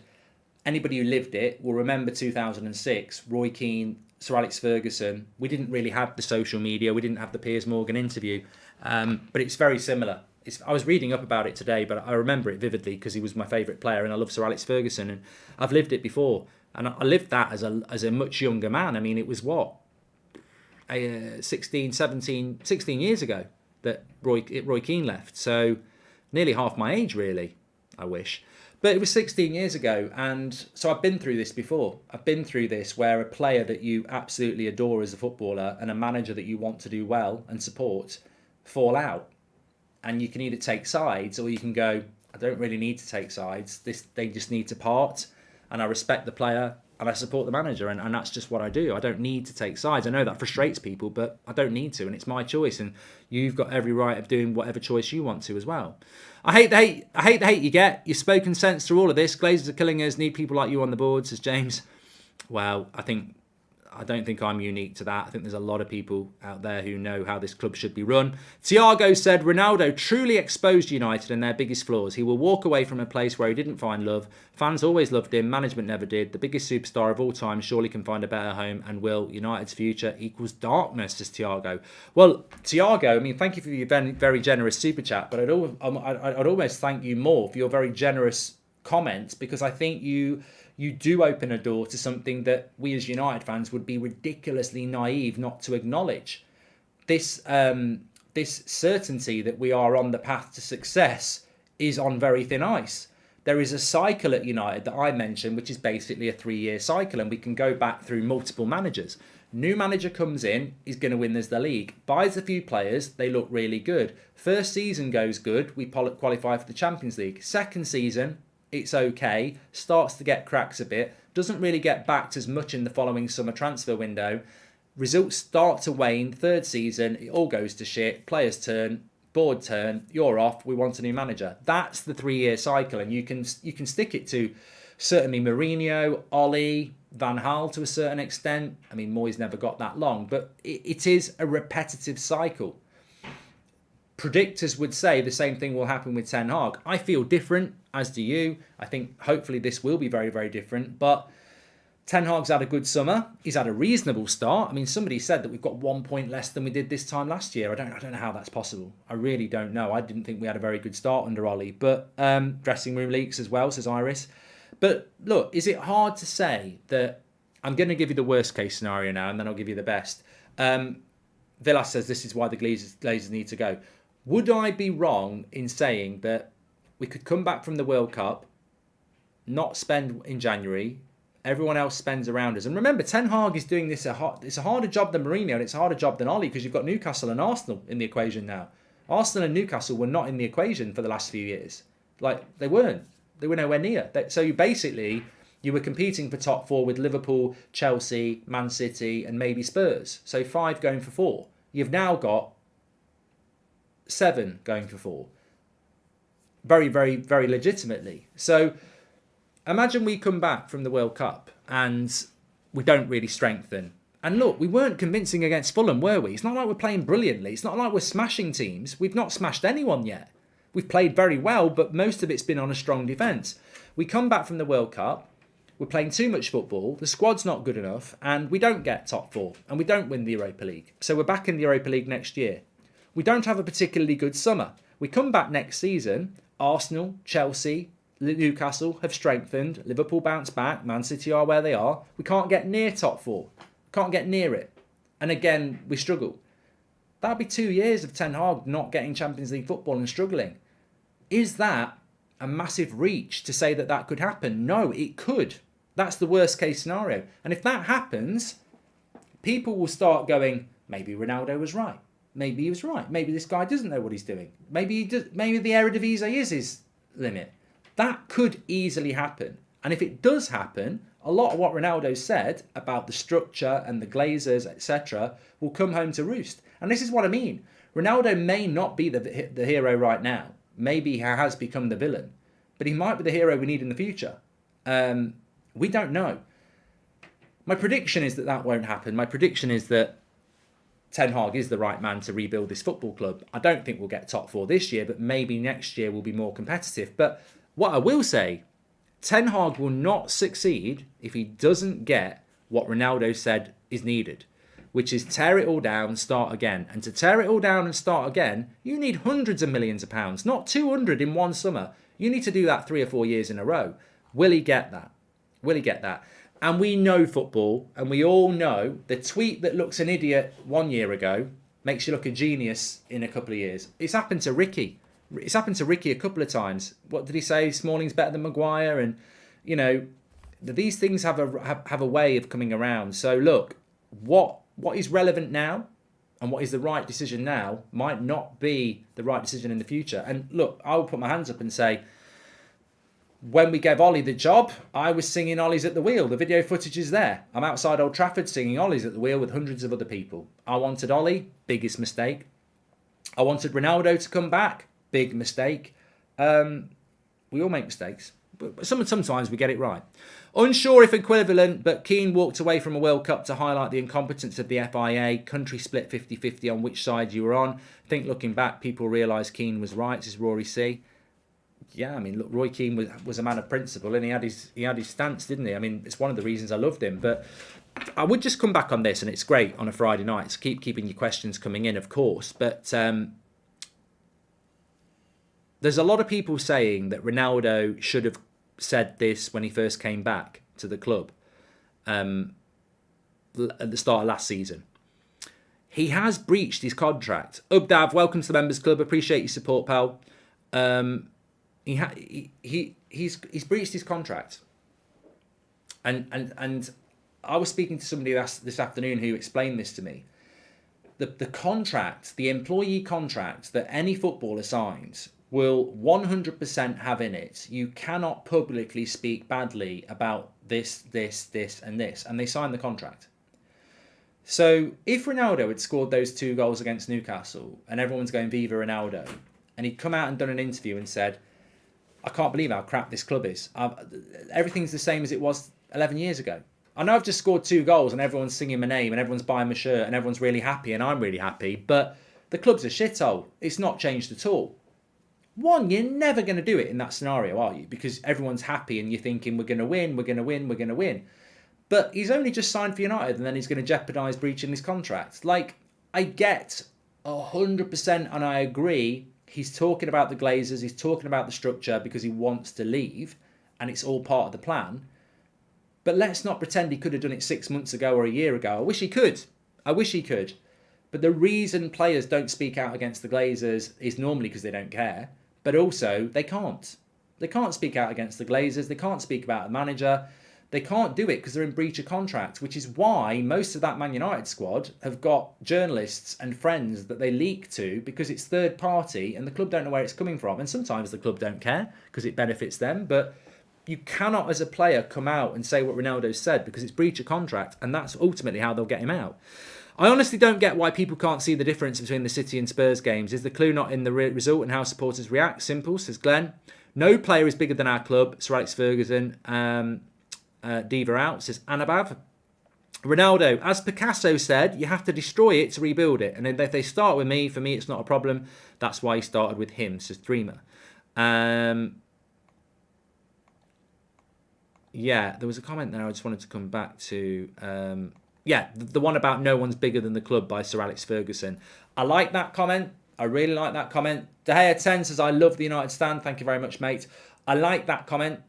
anybody who lived it will remember 2006, Roy Keane, Sir Alex Ferguson. We didn't really have the social media. We didn't have the Piers Morgan interview. But it's very similar. I was reading up about it today, but I remember it vividly because he was my favourite player and I love Sir Alex Ferguson. And I've lived it before. And I lived that as a much younger man. I mean, it was 16 years ago that Roy Keane left. So nearly half my age, really, I wish. But it was 16 years ago, and so I've been through this before. I've been through this where a player that you absolutely adore as a footballer and a manager that you want to do well and support fall out. And you can either take sides or you can go, I don't really need to take sides. They just need to part, and I respect the player and I support the manager, and that's just what I do. I don't need to take sides. I know that frustrates people, but I don't need to, and it's my choice, and you've got every right of doing whatever choice you want to as well. I hate the hate you get. You've spoken sense through all of this. Glazers are killing us. Need people like you on the board, says James. Well, I don't think I'm unique to that. I think there's a lot of people out there who know how this club should be run. Tiago said, Ronaldo truly exposed United and their biggest flaws. He will walk away from a place where he didn't find love. Fans always loved him. Management never did. The biggest superstar of all time surely can find a better home and will. United's future equals darkness, says Tiago. Well, Tiago, I mean, thank you for your very, very generous super chat, but I'd almost thank you more for your very generous comments, because I think you do open a door to something that we as United fans would be ridiculously naive not to acknowledge. This certainty that we are on the path to success is on very thin ice. There is a cycle at United that I mentioned, which is basically a 3-year cycle, and we can go back through multiple managers. New manager comes in, he's going to win us the league. Buys a few players, they look really good. First season goes good, we qualify for the Champions League. Second season, it's okay, starts to get cracks a bit, doesn't really get backed as much in the following summer transfer window. Results start to wane. Third season, it all goes to shit. Players turn, board turn, you're off, we want a new manager. That's the 3-year cycle, and you can stick it to certainly Mourinho, Ollie, Van Gaal to a certain extent. I mean, Moyes never got that long, but it is a repetitive cycle. Predictors would say the same thing will happen with Ten Hag. I feel different, as do you. I think hopefully this will be very, very different. But Ten Hag's had a good summer. He's had a reasonable start. I mean, somebody said that we've got 1 point less than we did this time last year. I don't know how that's possible. I really don't know. I didn't think we had a very good start under Ollie. But dressing room leaks as well, says Iris. But look, is it hard to say that... I'm going to give you the worst case scenario now, and then I'll give you the best. Villas says this is why the Glazers need to go. Would I be wrong in saying that we could come back from the World Cup, not spend in January, everyone else spends around us? And remember, Ten Hag is doing this, it's a harder job than Mourinho, and it's a harder job than Ollie, because you've got Newcastle and Arsenal in the equation now. Arsenal and Newcastle were not in the equation for the last few years. Like, they weren't. They were nowhere near. So you were competing for top 4 with Liverpool, Chelsea, Man City, and maybe Spurs. So 5 going for 4. You've now got 7 going for 4. Very, very, very legitimately. So imagine we come back from the World Cup and we don't really strengthen. And look, we weren't convincing against Fulham, were we? It's not like we're playing brilliantly. It's not like we're smashing teams. We've not smashed anyone yet. We've played very well, but most of it's been on a strong defence. We come back from the World Cup, we're playing too much football, the squad's not good enough, and we don't get top 4, and we don't win the Europa League. So we're back in the Europa League next year. We don't have a particularly good summer. We come back next season, Arsenal, Chelsea, Newcastle have strengthened, Liverpool bounce back, Man City are where they are. We can't get near top 4. Can't get near it. And again, we struggle. That'll be 2 years of Ten Hag not getting Champions League football and struggling. Is that a massive reach to say that that could happen? No, it could. That's the worst case scenario. And if that happens, people will start going, maybe Ronaldo was right. Maybe he was right. Maybe this guy doesn't know what he's doing. Maybe the Eredivisie is his limit. That could easily happen. And if it does happen, a lot of what Ronaldo said about the structure and the Glazers, etc., will come home to roost. And this is what I mean. Ronaldo may not be the hero right now. Maybe he has become the villain. But he might be the hero we need in the future. We don't know. My prediction is that won't happen. My prediction is that Ten Hag is the right man to rebuild this football club. I don't think we'll get top four this year, but maybe next year we'll be more competitive. But what I will say, Ten Hag will not succeed if he doesn't get what Ronaldo said is needed, which is tear it all down, start again. And to tear it all down and start again, you need hundreds of millions of pounds, not 200 in one summer. You need to do that 3 or 4 years in a row. Will he get that? Will he get that? And we know football, and we all know the tweet that looks an idiot 1 year ago makes you look a genius in a couple of years. It's happened to Ricky. It's happened to Ricky a couple of times. What did he say? Smalling's better than Maguire, and you know these things have a way of coming around. So look, what is relevant now, and what is the right decision now might not be the right decision in the future. And look, I will put my hands up and say, when we gave Ollie the job, I was singing Ollie's at the Wheel. The video footage is there. I'm outside Old Trafford singing Ollie's at the Wheel with hundreds of other people. I wanted Ollie, biggest mistake. I wanted Ronaldo to come back, big mistake. We all make mistakes, but sometimes we get it right. Unsure if equivalent, but Keane walked away from a World Cup to highlight the incompetence of the FIA. Country split 50-50 on which side you were on. I think looking back, people realise Keane was right, says Rory C. Yeah, I mean, look, Roy Keane was a man of principle, and he had his stance, didn't he? I mean, it's one of the reasons I loved him. But I would just come back on this, and it's great on a Friday night. So keeping your questions coming in, of course. But there's a lot of people saying that Ronaldo should have said this when he first came back to the club at the start of last season. He has breached his contract. Ubdav, welcome to the Members Club. Appreciate your support, pal. He's breached his contract, and I was speaking to somebody this afternoon who explained this to me. The contract, the employee contract that any footballer signs will 100% have in it, you cannot publicly speak badly about this, and this, and they sign the contract. So if Ronaldo had scored those 2 goals against Newcastle and everyone's going Viva Ronaldo, and he'd come out and done an interview and said, I can't believe how crap this club is. Everything's the same as it was 11 years ago. I know I've just scored 2 goals and everyone's singing my name and everyone's buying my shirt and everyone's really happy and I'm really happy, but the club's a shithole. It's not changed at all. One, you're never going to do it in that scenario, are you? Because everyone's happy and you're thinking, we're going to win, we're going to win, we're going to win. But he's only just signed for United and then he's going to jeopardise breaching his contract. Like, I get 100% and I agree. He's talking about the Glazers, he's talking about the structure because he wants to leave and it's all part of the plan. But let's not pretend he could have done it 6 months ago or a year ago. I wish he could. But the reason players don't speak out against the Glazers is normally because they don't care. But also, they can't. They can't speak out against the Glazers. They can't speak about a manager. They can't do it because they're in breach of contract, which is why most of that Man United squad have got journalists and friends that they leak to because it's third party and the club don't know where it's coming from. And sometimes the club don't care because it benefits them. But you cannot, as a player, come out and say what Ronaldo said because it's breach of contract, and that's ultimately how they'll get him out. I honestly don't get why people can't see the difference between the City and Spurs games. Is the clue not in the result and how supporters react? Simple, says Glenn. No player is bigger than our club, Sir Alex Ferguson. Diva out, says Anabav. Ronaldo, as Picasso said, you have to destroy it to rebuild it. And if they start with me, for me it's not a problem. That's why he started with him, says Dreamer. Yeah, there was a comment there I just wanted to come back to. The one about no one's bigger than the club by Sir Alex Ferguson. I like that comment. I really like that comment. De Gea 10 says, I love the United stand. Thank you very much, mate. I like that comment.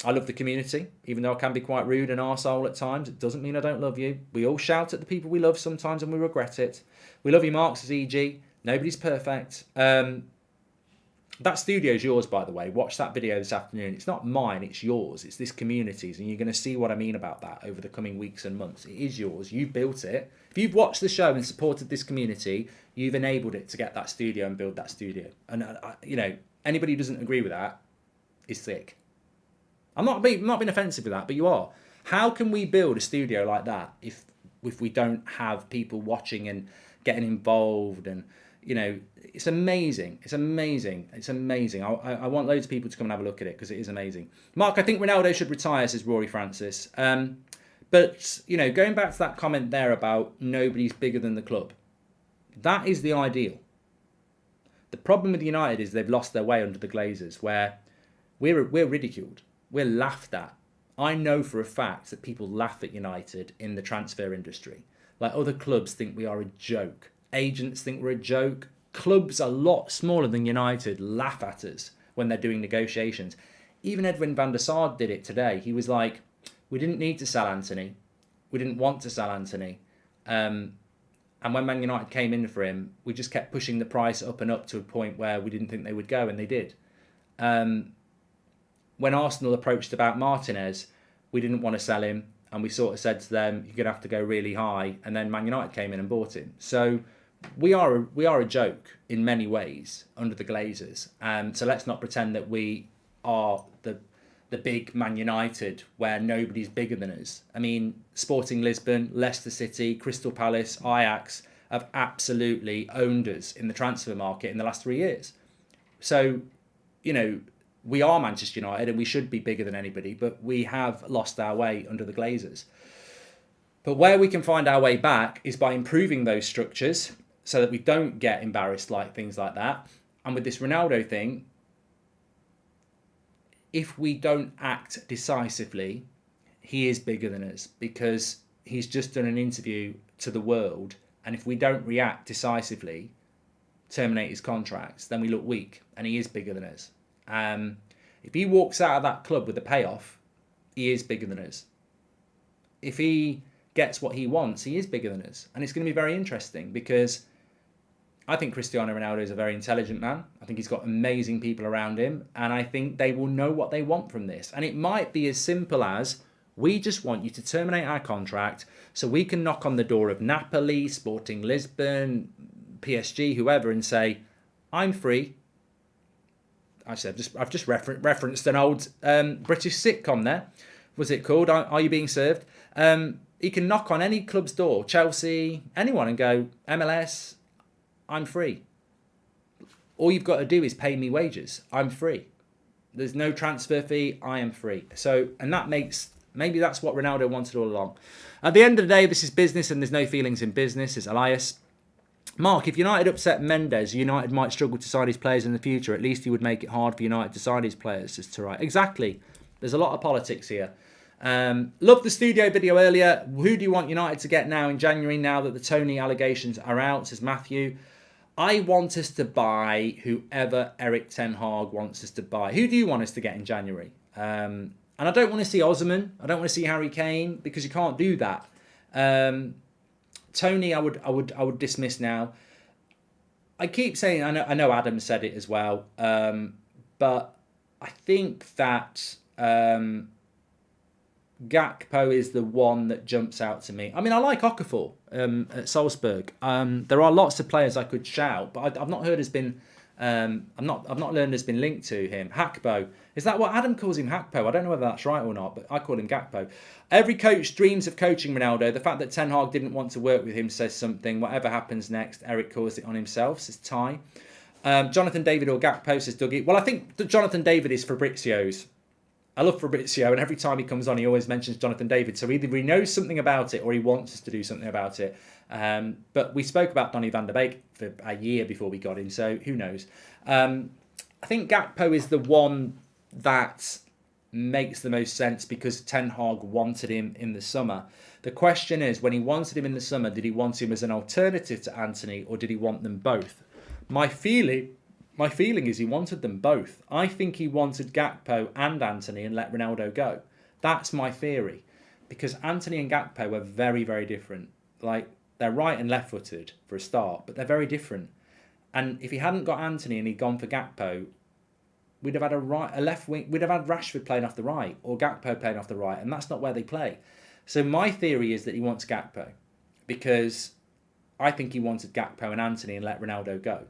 I love the community, even though I can be quite rude and arsehole at times. It doesn't mean I don't love you. We all shout at the people we love sometimes and we regret it. We love you, Mark, says EG. Nobody's perfect. That studio's yours, by the way. Watch that video this afternoon. It's not mine, it's yours. It's this community's, and you're going to see what I mean about that over the coming weeks and months. It is yours. You built it. If you've watched the show and supported this community, you've enabled it to get that studio and build that studio. And, anybody who doesn't agree with that is sick. I'm not being offensive with that, but you are. How can we build a studio like that if we don't have people watching and getting involved? And it's amazing. It's amazing. It's amazing. I want loads of people to come and have a look at it because it is amazing. Mark, I think Ronaldo should retire, says Rory Francis. But going back to that comment there about nobody's bigger than the club. That is the ideal. The problem with United is they've lost their way under the Glazers, where we're ridiculed. We're laughed at. I know for a fact that people laugh at United in the transfer industry. Like, other clubs think we are a joke. Agents think we're a joke. Clubs a lot smaller than United laugh at us when they're doing negotiations. Even Edwin van der Sar did it today. He was like, we didn't need to sell Anthony. We didn't want to sell Anthony. And when Man United came in for him, we just kept pushing the price up and up to a point where we didn't think they would go, and they did. When Arsenal approached about Martinez, we didn't want to sell him, and we sort of said to them, you're going to have to go really high, and then Man United came in and bought him. So we are a joke in many ways under the Glazers. So let's not pretend that we are the big Man United where nobody's bigger than us. I mean, Sporting Lisbon, Leicester City, Crystal Palace, Ajax have absolutely owned us in the transfer market in the last 3 years. So, you know, we are Manchester United and we should be bigger than anybody, but we have lost our way under the Glazers. But where we can find our way back is by improving those structures so that we don't get embarrassed like things like that. And with this Ronaldo thing, if we don't act decisively, he is bigger than us, because he's just done an interview to the world, and if we don't react decisively, terminate his contracts, then we look weak, and he is bigger than us. If he walks out of that club with a payoff, he is bigger than us. If he gets what he wants, he is bigger than us, and it's going to be very interesting, because I think Cristiano Ronaldo is a very intelligent man. I think he's got amazing people around him, and I think they will know what they want from this. And it might be as simple as, we just want you to terminate our contract so we can knock on the door of Napoli, Sporting Lisbon, PSG, whoever, and say, I'm free. Actually, I've just referenced an old British sitcom there. Was it called Are You Being Served? He can knock on any club's door, Chelsea, anyone, and go, MLS, I'm free. All you've got to do is pay me wages. I'm free. There's no transfer fee. I am free. So, and that makes, maybe that's what Ronaldo wanted all along. At the end of the day, this is business and there's no feelings in business. It's Elias. Mark, if United upset Mendes, United might struggle to sign his players in the future. At least he would make it hard for United to sign his players, says Tarai. Exactly. There's a lot of politics here. Loved the studio video earlier. Who do you want United to get now in January, now that the Tony allegations are out, says Matthew. I want us to buy whoever Erik ten Hag wants us to buy. Who do you want us to get in January? And I don't want to see Osman. I don't want to see Harry Kane, because you can't do that. Tony, I would dismiss now. I keep saying, I know Adam said it as well, but I think that Gakpo is the one that jumps out to me. I mean, I like Okafor at Salzburg. There are lots of players I could shout, but I've not heard has been. I've not learned has been linked to him. Hakpo, is that what Adam calls him? Hakpo. I don't know whether that's right or not, but I call him Gakpo. Every coach dreams of coaching Ronaldo. The fact that Ten Hag didn't want to work with him says something. Whatever happens next, Eric calls it on himself, says Ty. Jonathan David or Gakpo, says Dougie. Well, I think that Jonathan David is Fabrizio's. I love Fabrizio, and every time he comes on, he always mentions Jonathan David. So either he knows something about it or he wants us to do something about it. But we spoke about Donny van der Beek for a year before we got him, so who knows? I think Gakpo is the one that makes the most sense because Ten Hag wanted him in the summer. The question is, when he wanted him in the summer, did he want him as an alternative to Anthony, or did he want them both? My feeling is he wanted them both. I think he wanted Gakpo and Anthony and let Ronaldo go. That's my theory. Because Anthony and Gakpo are very, very different. Like, they're right and left-footed for a start, but they're very different. And if he hadn't got Anthony and he'd gone for Gakpo, we'd have had a left wing. We'd have had Rashford playing off the right or Gakpo playing off the right, and that's not where they play. So my theory is that he wants Gakpo because I think he wanted Gakpo and Anthony and let Ronaldo go.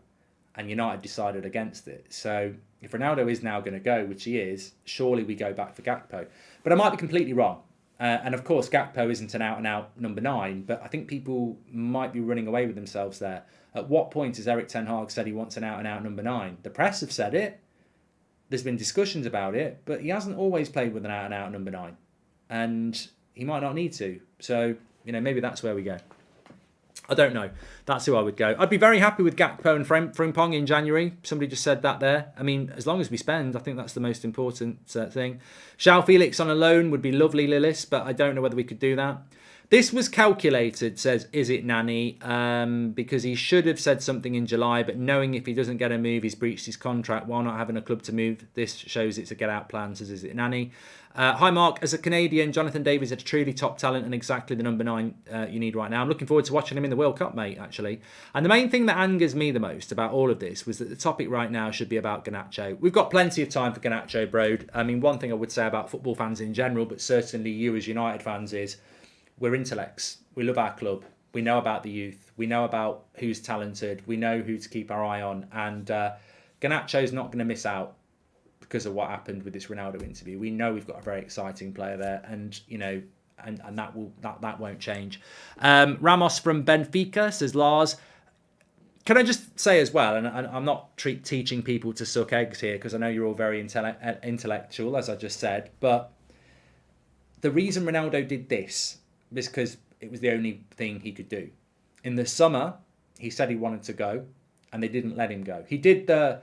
And United decided against it. So if Ronaldo is now going to go, which he is, surely we go back for Gakpo. But I might be completely wrong. And of course, Gakpo isn't an out-and-out number 9, but I think people might be running away with themselves there. At what point has Erik ten Hag said he wants an out-and-out number 9? The press have said it. There's been discussions about it, but he hasn't always played with an out-and-out number 9. And he might not need to. So, maybe that's where we go. I don't know. That's who I would go. I'd be very happy with Gakpo and Frimpong in January. Somebody just said that there. I mean, as long as we spend, I think that's the most important thing. João Felix on a loan would be lovely, Lillis, but I don't know whether we could do that. This was calculated, says, is it Nani? Because he should have said something in July, but knowing if he doesn't get a move, he's breached his contract while not having a club to move. This shows it's a get-out plan, says, is it Nani? Hi, Mark. As a Canadian, Jonathan David is a truly top talent and exactly the number 9 you need right now. I'm looking forward to watching him in the World Cup, mate, actually. And the main thing that angers me the most about all of this was that the topic right now should be about Garnacho. We've got plenty of time for Garnacho, bro. I mean, one thing I would say about football fans in general, but certainly you as United fans, is we're intellects. We love our club. We know about the youth. We know about who's talented. We know who to keep our eye on. And Garnacho's not going to miss out because of what happened with this Ronaldo interview. We know we've got a very exciting player there, and you know, and that won't change. Ramos from Benfica says, Lars, can I just say as well, and I'm not teaching people to suck eggs here because I know you're all very intellectual, as I just said, but the reason Ronaldo did this was because it was the only thing he could do. In the summer, he said he wanted to go, and they didn't let him go. He did the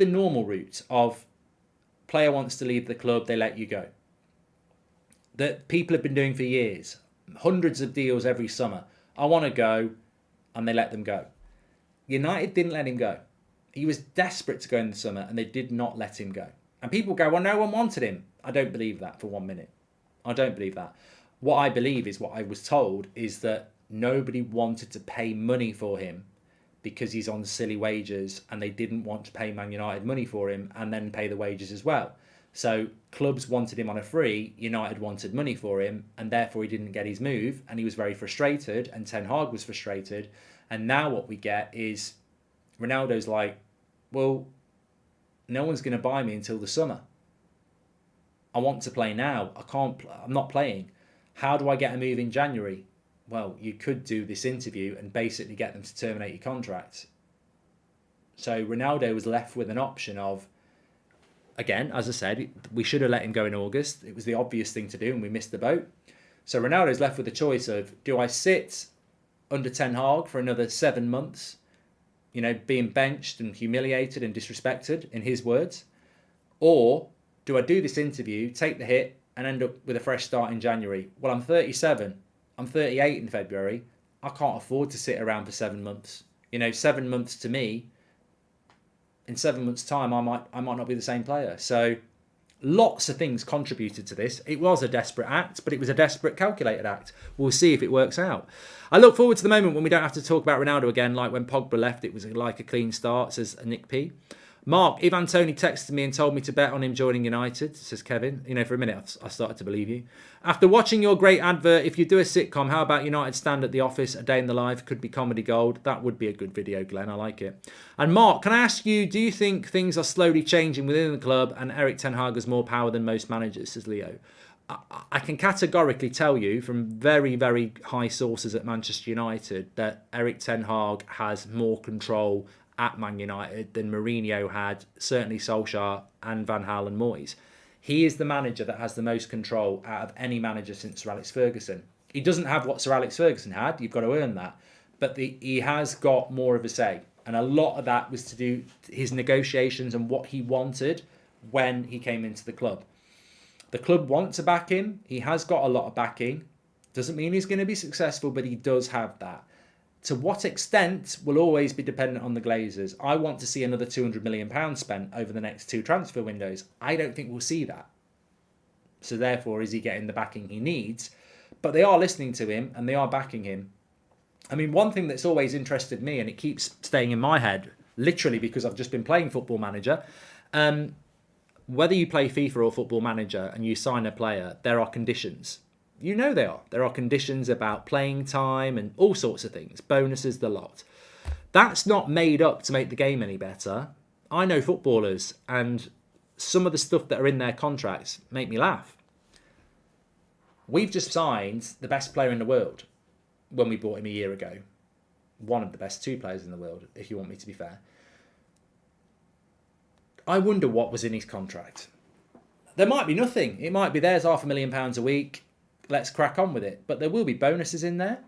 normal route of player wants to leave the club, they let you go. That people have been doing for years. Hundreds of deals every summer. I want to go, and they let them go. United didn't let him go. He was desperate to go in the summer, and they did not let him go. And people go, well, no one wanted him. I don't believe that for 1 minute. I don't believe that. What I believe is what I was told is that nobody wanted to pay money for him because he's on silly wages, and they didn't want to pay Man United money for him and then pay the wages as well. So clubs wanted him on a free, United wanted money for him, and therefore he didn't get his move, and he was very frustrated, and Ten Hag was frustrated. And now what we get is Ronaldo's like, well, no one's going to buy me until the summer. I want to play now. I'm not playing. How do I get a move in January? Well, you could do this interview and basically get them to terminate your contract. So Ronaldo was left with an option of, again, as I said, we should have let him go in August. It was the obvious thing to do, and we missed the boat. So Ronaldo's left with a choice of, do I sit under Ten Hag for another 7 months, you know, being benched and humiliated and disrespected, in his words, or do I do this interview, take the hit, and end up with a fresh start in January? Well, I'm 37. I'm 38 in February. I can't afford to sit around for 7 months. You know, 7 months to me, in 7 months' time, I might not be the same player. So lots of things contributed to this. It was a desperate act, but it was a desperate, calculated act. We'll see if it works out. I look forward to the moment when we don't have to talk about Ronaldo again, like when Pogba left. It was like a clean start, says Nick P. Mark, Ivan Toney texted me and told me to bet on him joining United, says Kevin. You know, for a minute, I started to believe you. After watching your great advert, if you do a sitcom, how about United stand at the office, a day in the life, could be comedy gold. That would be a good video, Glenn. I like it. And Mark, can I ask you, do you think things are slowly changing within the club and Erik Ten Hag has more power than most managers, says Leo? I can categorically tell you from very, very high sources at Manchester United that Erik Ten Hag has more control at Man United than Mourinho had, certainly Solskjaer and Van Gaal and Moyes. He is the manager that has the most control out of any manager since Sir Alex Ferguson. He doesn't have what Sir Alex Ferguson had, you've got to earn that, but he has got more of a say. And a lot of that was to do his negotiations and what he wanted when he came into the club. The club want to back him. He has got a lot of backing. Doesn't mean he's going to be successful, but he does have that. To what extent will always be dependent on the Glazers. I want to see another £200 million spent over the next 2 transfer windows. I don't think we'll see that. So therefore, is he getting the backing he needs? But they are listening to him and they are backing him. I mean, one thing that's always interested me, and it keeps staying in my head, literally because I've just been playing Football Manager, whether you play FIFA or Football Manager and you sign a player, there are conditions. You know they are. There are conditions about playing time and all sorts of things, bonuses, the lot. That's not made up to make the game any better. I know footballers, and some of the stuff that are in their contracts make me laugh. We've just signed the best player in the world when we bought him a year ago. One of the best 2 players in the world, if you want me to be fair. I wonder what was in his contract. There might be nothing. It might be there's £500,000 a week. Let's crack on with it. But there will be bonuses in there.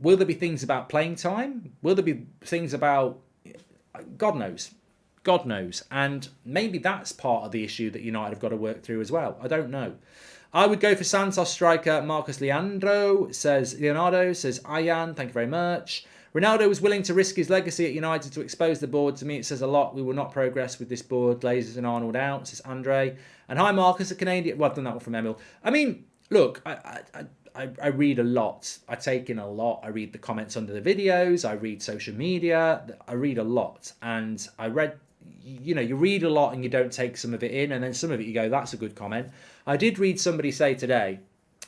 Will there be things about playing time? Will there be things about... God knows. God knows. And maybe that's part of the issue that United have got to work through as well. I don't know. I would go for Santos striker Marcus Leonardo, says Ayan. Thank you very much. Ronaldo was willing to risk his legacy at United to expose the board. To me, it says a lot. We will not progress with this board. Glazers and Arnold out, says Andre. And hi, Marcus, a Canadian. Well, I've done that one from Emil. I mean, look, I read a lot. I take in a lot. I read the comments under the videos. I read social media. I read a lot. And I read, you read a lot and you don't take some of it in. And then some of it you go, that's a good comment. I did read somebody say today,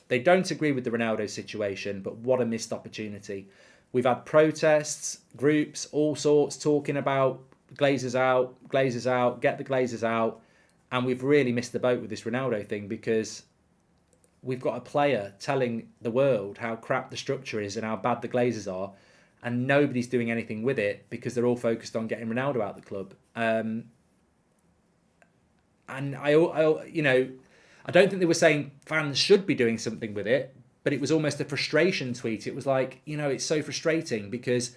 they don't agree with the Ronaldo situation, but what a missed opportunity. We've had protests, groups, all sorts talking about Glazers out, get the Glazers out. And we've really missed the boat with this Ronaldo thing because we've got a player telling the world how crap the structure is and how bad the Glazers are. And nobody's doing anything with it because they're all focused on getting Ronaldo out of the club. And I don't think they were saying fans should be doing something with it. But it was almost a frustration tweet. It was like, it's so frustrating because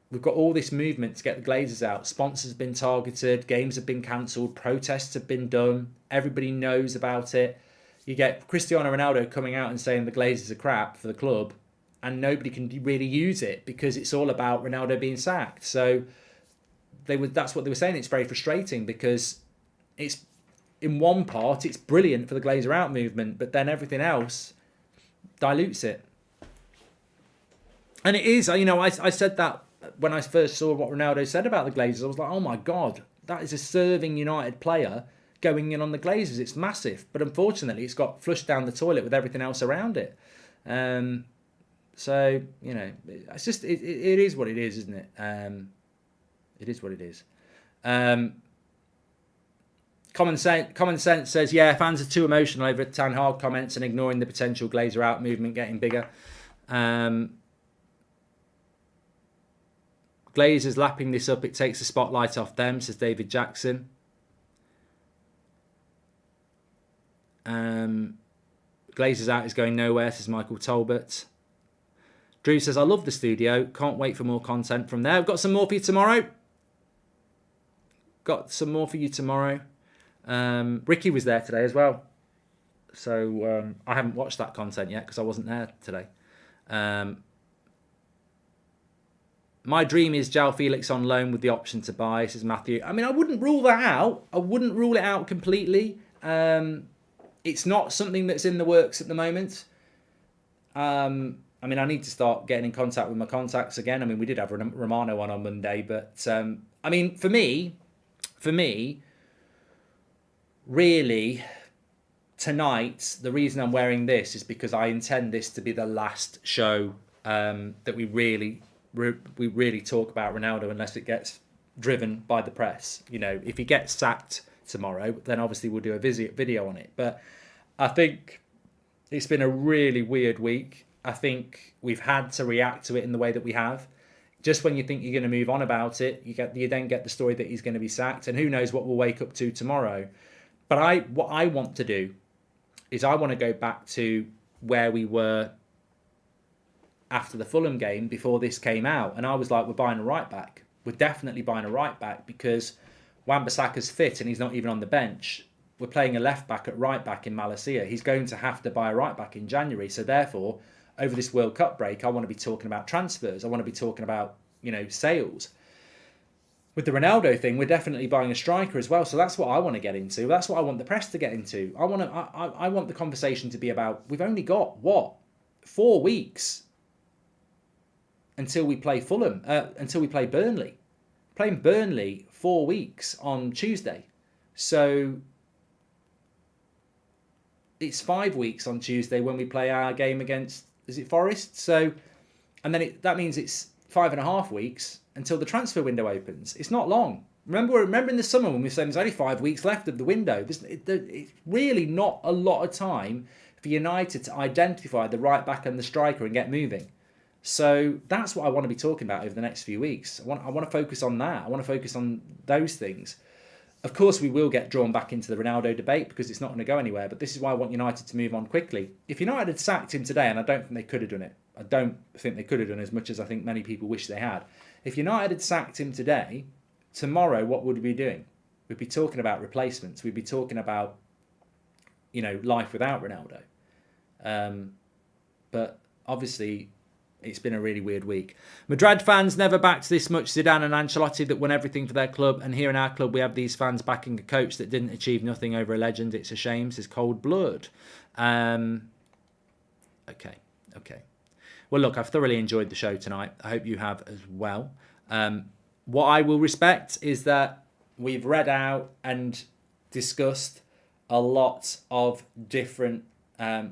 we've got all this movement to get the Glazers out. Sponsors have been targeted. Games have been cancelled. Protests have been done. Everybody knows about it. You get Cristiano Ronaldo coming out and saying the Glazers are crap for the club. And nobody can really use it because it's all about Ronaldo being sacked. So that's what they were saying. It's very frustrating because it's in one part, it's brilliant for the Glazer out movement. But then everything else dilutes it. And it is, I said that when I first saw what Ronaldo said about the Glazers. I was like, oh my God, that is a serving United player going in on the Glazers. It's massive. But unfortunately, it's got flushed down the toilet with everything else around it. So, it's just, it is what it is, isn't it? It is what it is. Common sense says, yeah, fans are too emotional over Ten Hag comments and ignoring the potential Glazer out movement getting bigger. Glazers lapping this up, it takes the spotlight off them, says David Jackson. Glazers out is going nowhere, says Michael Talbot. Drew says, I love the studio. Can't wait for more content from there. I've got some more for you tomorrow. Ricky was there today as well. So I haven't watched that content yet because I wasn't there today. My dream is João Felix on loan with the option to buy, says Matthew. I mean, I wouldn't rule that out. I wouldn't rule it out completely. It's not something that's in the works at the moment. I mean, I need to start getting in contact with my contacts again. I mean, we did have Romano on Monday, but I mean, for me, really, tonight, the reason I'm wearing this is because I intend this to be the last show that we really talk about Ronaldo unless it gets driven by the press. If he gets sacked tomorrow, then obviously we'll do a video on it. But I think it's been a really weird week. I think we've had to react to it in the way that we have. Just when you think you're going to move on about it, you then get the story that he's going to be sacked, and who knows what we'll wake up to tomorrow. But what I want to do is I want to go back to where we were after the Fulham game before this came out, and I was like, we're buying a right back. We're definitely buying a right back because Wan-Bissaka's fit and he's not even on the bench. We're playing a left back at right back in Malacia. He's going to have to buy a right back in January. So therefore, over this World Cup break, I want to be talking about transfers. I want to be talking about, sales. With the Ronaldo thing, we're definitely buying a striker as well. So that's what I want to get into. That's what I want the press to get into. I want the conversation to be about, we've only got, 4 weeks until we play Fulham, until we play Burnley. Playing Burnley 4 weeks on Tuesday. So it's 5 weeks on Tuesday when we play our game against, is it Forest? So, and then that means it's 5.5 weeks until the transfer window opens. It's not long. Remember in the summer when we were saying there's only 5 weeks left of the window. It's really not a lot of time for United to identify the right back and the striker and get moving. So that's what I want to be talking about over the next few weeks. I want to focus on that. I want to focus on those things. Of course, we will get drawn back into the Ronaldo debate because it's not going to go anywhere. But this is why I want United to move on quickly. If United had sacked him today, and I don't think they could have done it. I don't think they could have done as much as I think many people wish they had. If United had sacked him today, tomorrow, what would we be doing? We'd be talking about replacements. We'd be talking about, life without Ronaldo. But obviously, it's been a really weird week. Madrid fans never backed this much Zidane and Ancelotti that won everything for their club. And here in our club, we have these fans backing a coach that didn't achieve nothing over a legend. It's a shame, says Cold Blood. Okay. Well, look, I've thoroughly enjoyed the show tonight. I hope you have as well. What I will respect is that we've read out and discussed a lot of different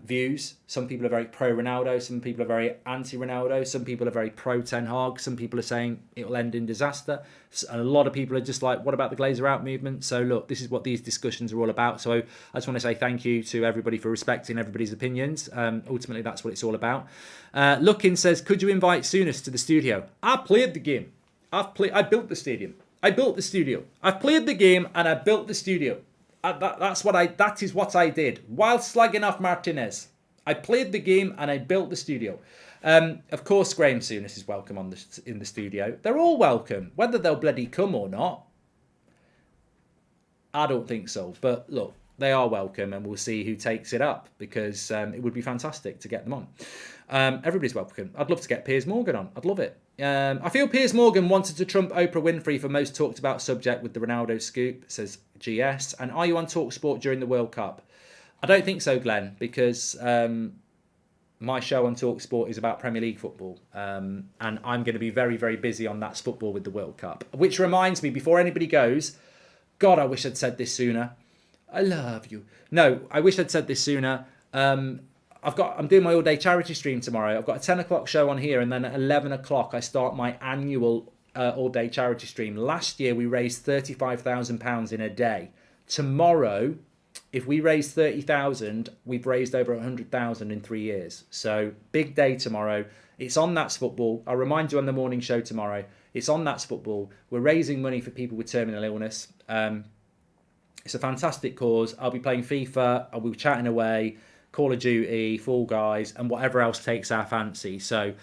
views. Some people are very pro-Ronaldo. Some people are very anti-Ronaldo. Some people are very pro-Ten Hag. Some people are saying it'll end in disaster. And a lot of people are just like, what about the Glazer out movement? So look, this is what these discussions are all about. So I just want to say thank you to everybody for respecting everybody's opinions. Ultimately, that's what it's all about. Lookin says, could you invite Souness to the studio? I played the game. I built the stadium. I built the studio. I've played the game and I built the studio. That is what I did. While slagging off Martinez, I played the game and I built the studio. Of course, Graham Souness is welcome in the studio. They're all welcome. Whether they'll bloody come or not, I don't think so. But look, they are welcome and we'll see who takes it up because it would be fantastic to get them on. Everybody's welcome. I'd love to get Piers Morgan on. I'd love it. I feel Piers Morgan wanted to trump Oprah Winfrey for most talked about subject with the Ronaldo scoop, says GS. And are you on TalkSport during the World Cup? I don't think so, Glenn, because my show on TalkSport is about Premier League football. And I'm going to be very, very busy on That's Football with the World Cup. Which reminds me, before anybody goes, God, I wish I'd said this sooner. I love you. No, I wish I'd said this sooner. I'm doing my all-day charity stream tomorrow. I've got a 10 o'clock show on here, and then at 11 o'clock I start my annual all-day charity stream. Last year we raised £35,000 in a day. Tomorrow, if we raise 30,000, we've raised over 100,000 in 3 years. So big day tomorrow. It's on That's Football. I'll remind you on the morning show tomorrow. It's on That's Football. We're raising money for people with terminal illness. It's a fantastic cause. I'll be playing FIFA. I'll be chatting away. Call of Duty, Fall Guys, and whatever else takes our fancy. So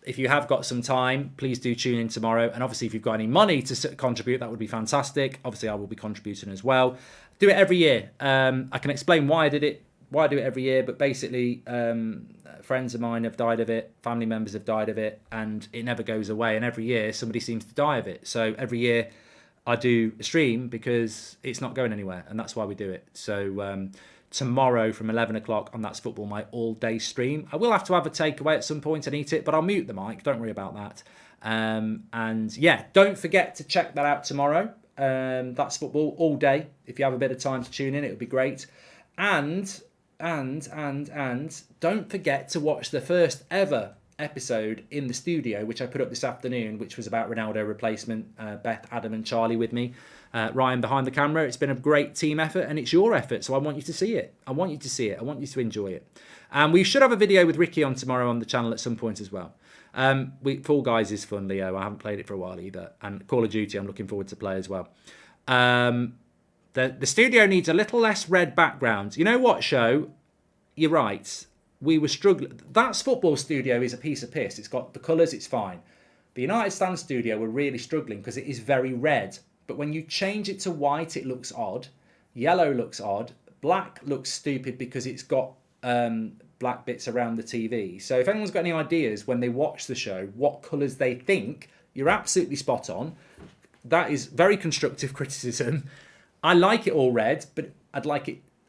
if you have got some time, please do tune in tomorrow. And obviously, if you've got any money to contribute, that would be fantastic. Obviously, I will be contributing as well. Do it every year. I can explain why I do it every year, but basically, friends of mine have died of it, family members have died of it, and it never goes away. And every year, somebody seems to die of it. So every year, I do a stream because it's not going anywhere, and that's why we do it. So tomorrow from 11 o'clock on That's Football, my all-day stream. I will have to have a takeaway at some point and eat it, but I'll mute the mic. Don't worry about that. And yeah, don't forget to check that out tomorrow. That's Football all day. If you have a bit of time to tune in, it would be great. And don't forget to watch the first ever episode in the studio, which I put up this afternoon, which was about Ronaldo replacement. Beth, Adam and Charlie with me. Ryan behind the camera. It's been a great team effort and it's your effort, so I want you to see it. I want you to enjoy it. And we should have a video with Ricky on tomorrow on the channel at some point as well. Fall Guys is fun, Leo. I haven't played it for a while either. And Call of Duty I'm looking forward to play as well. The studio needs a little less red background. You know what, show? You're right. We were struggling. That's Football studio is a piece of piss. It's got the colours, it's fine. The United Stand studio were really struggling because it is very red. But when you change it to white, it looks odd. Yellow looks odd. Black looks stupid because it's got black bits around the TV. So if anyone's got any ideas when they watch the show, what colours they think, you're absolutely spot on. That is very constructive criticism. I like it all red, but I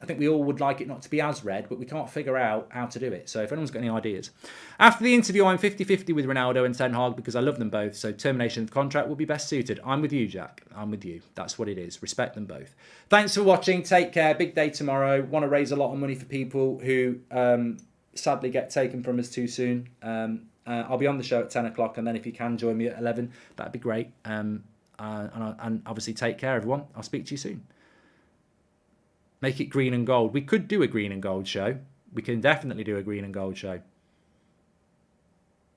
think we all would like it not to be as red, but we can't figure out how to do it. So if anyone's got any ideas. After the interview, I'm 50-50 with Ronaldo and Ten Hag because I love them both. So termination of contract will be best suited. I'm with you, Jack. I'm with you. That's what it is. Respect them both. Thanks for watching. Take care. Big day tomorrow. Want to raise a lot of money for people who sadly get taken from us too soon. I'll be on the show at 10 o'clock. And then if you can join me at 11, that'd be great. And obviously take care, everyone. I'll speak to you soon. Make it green and gold. We could do a green and gold show. We can definitely do a green and gold show.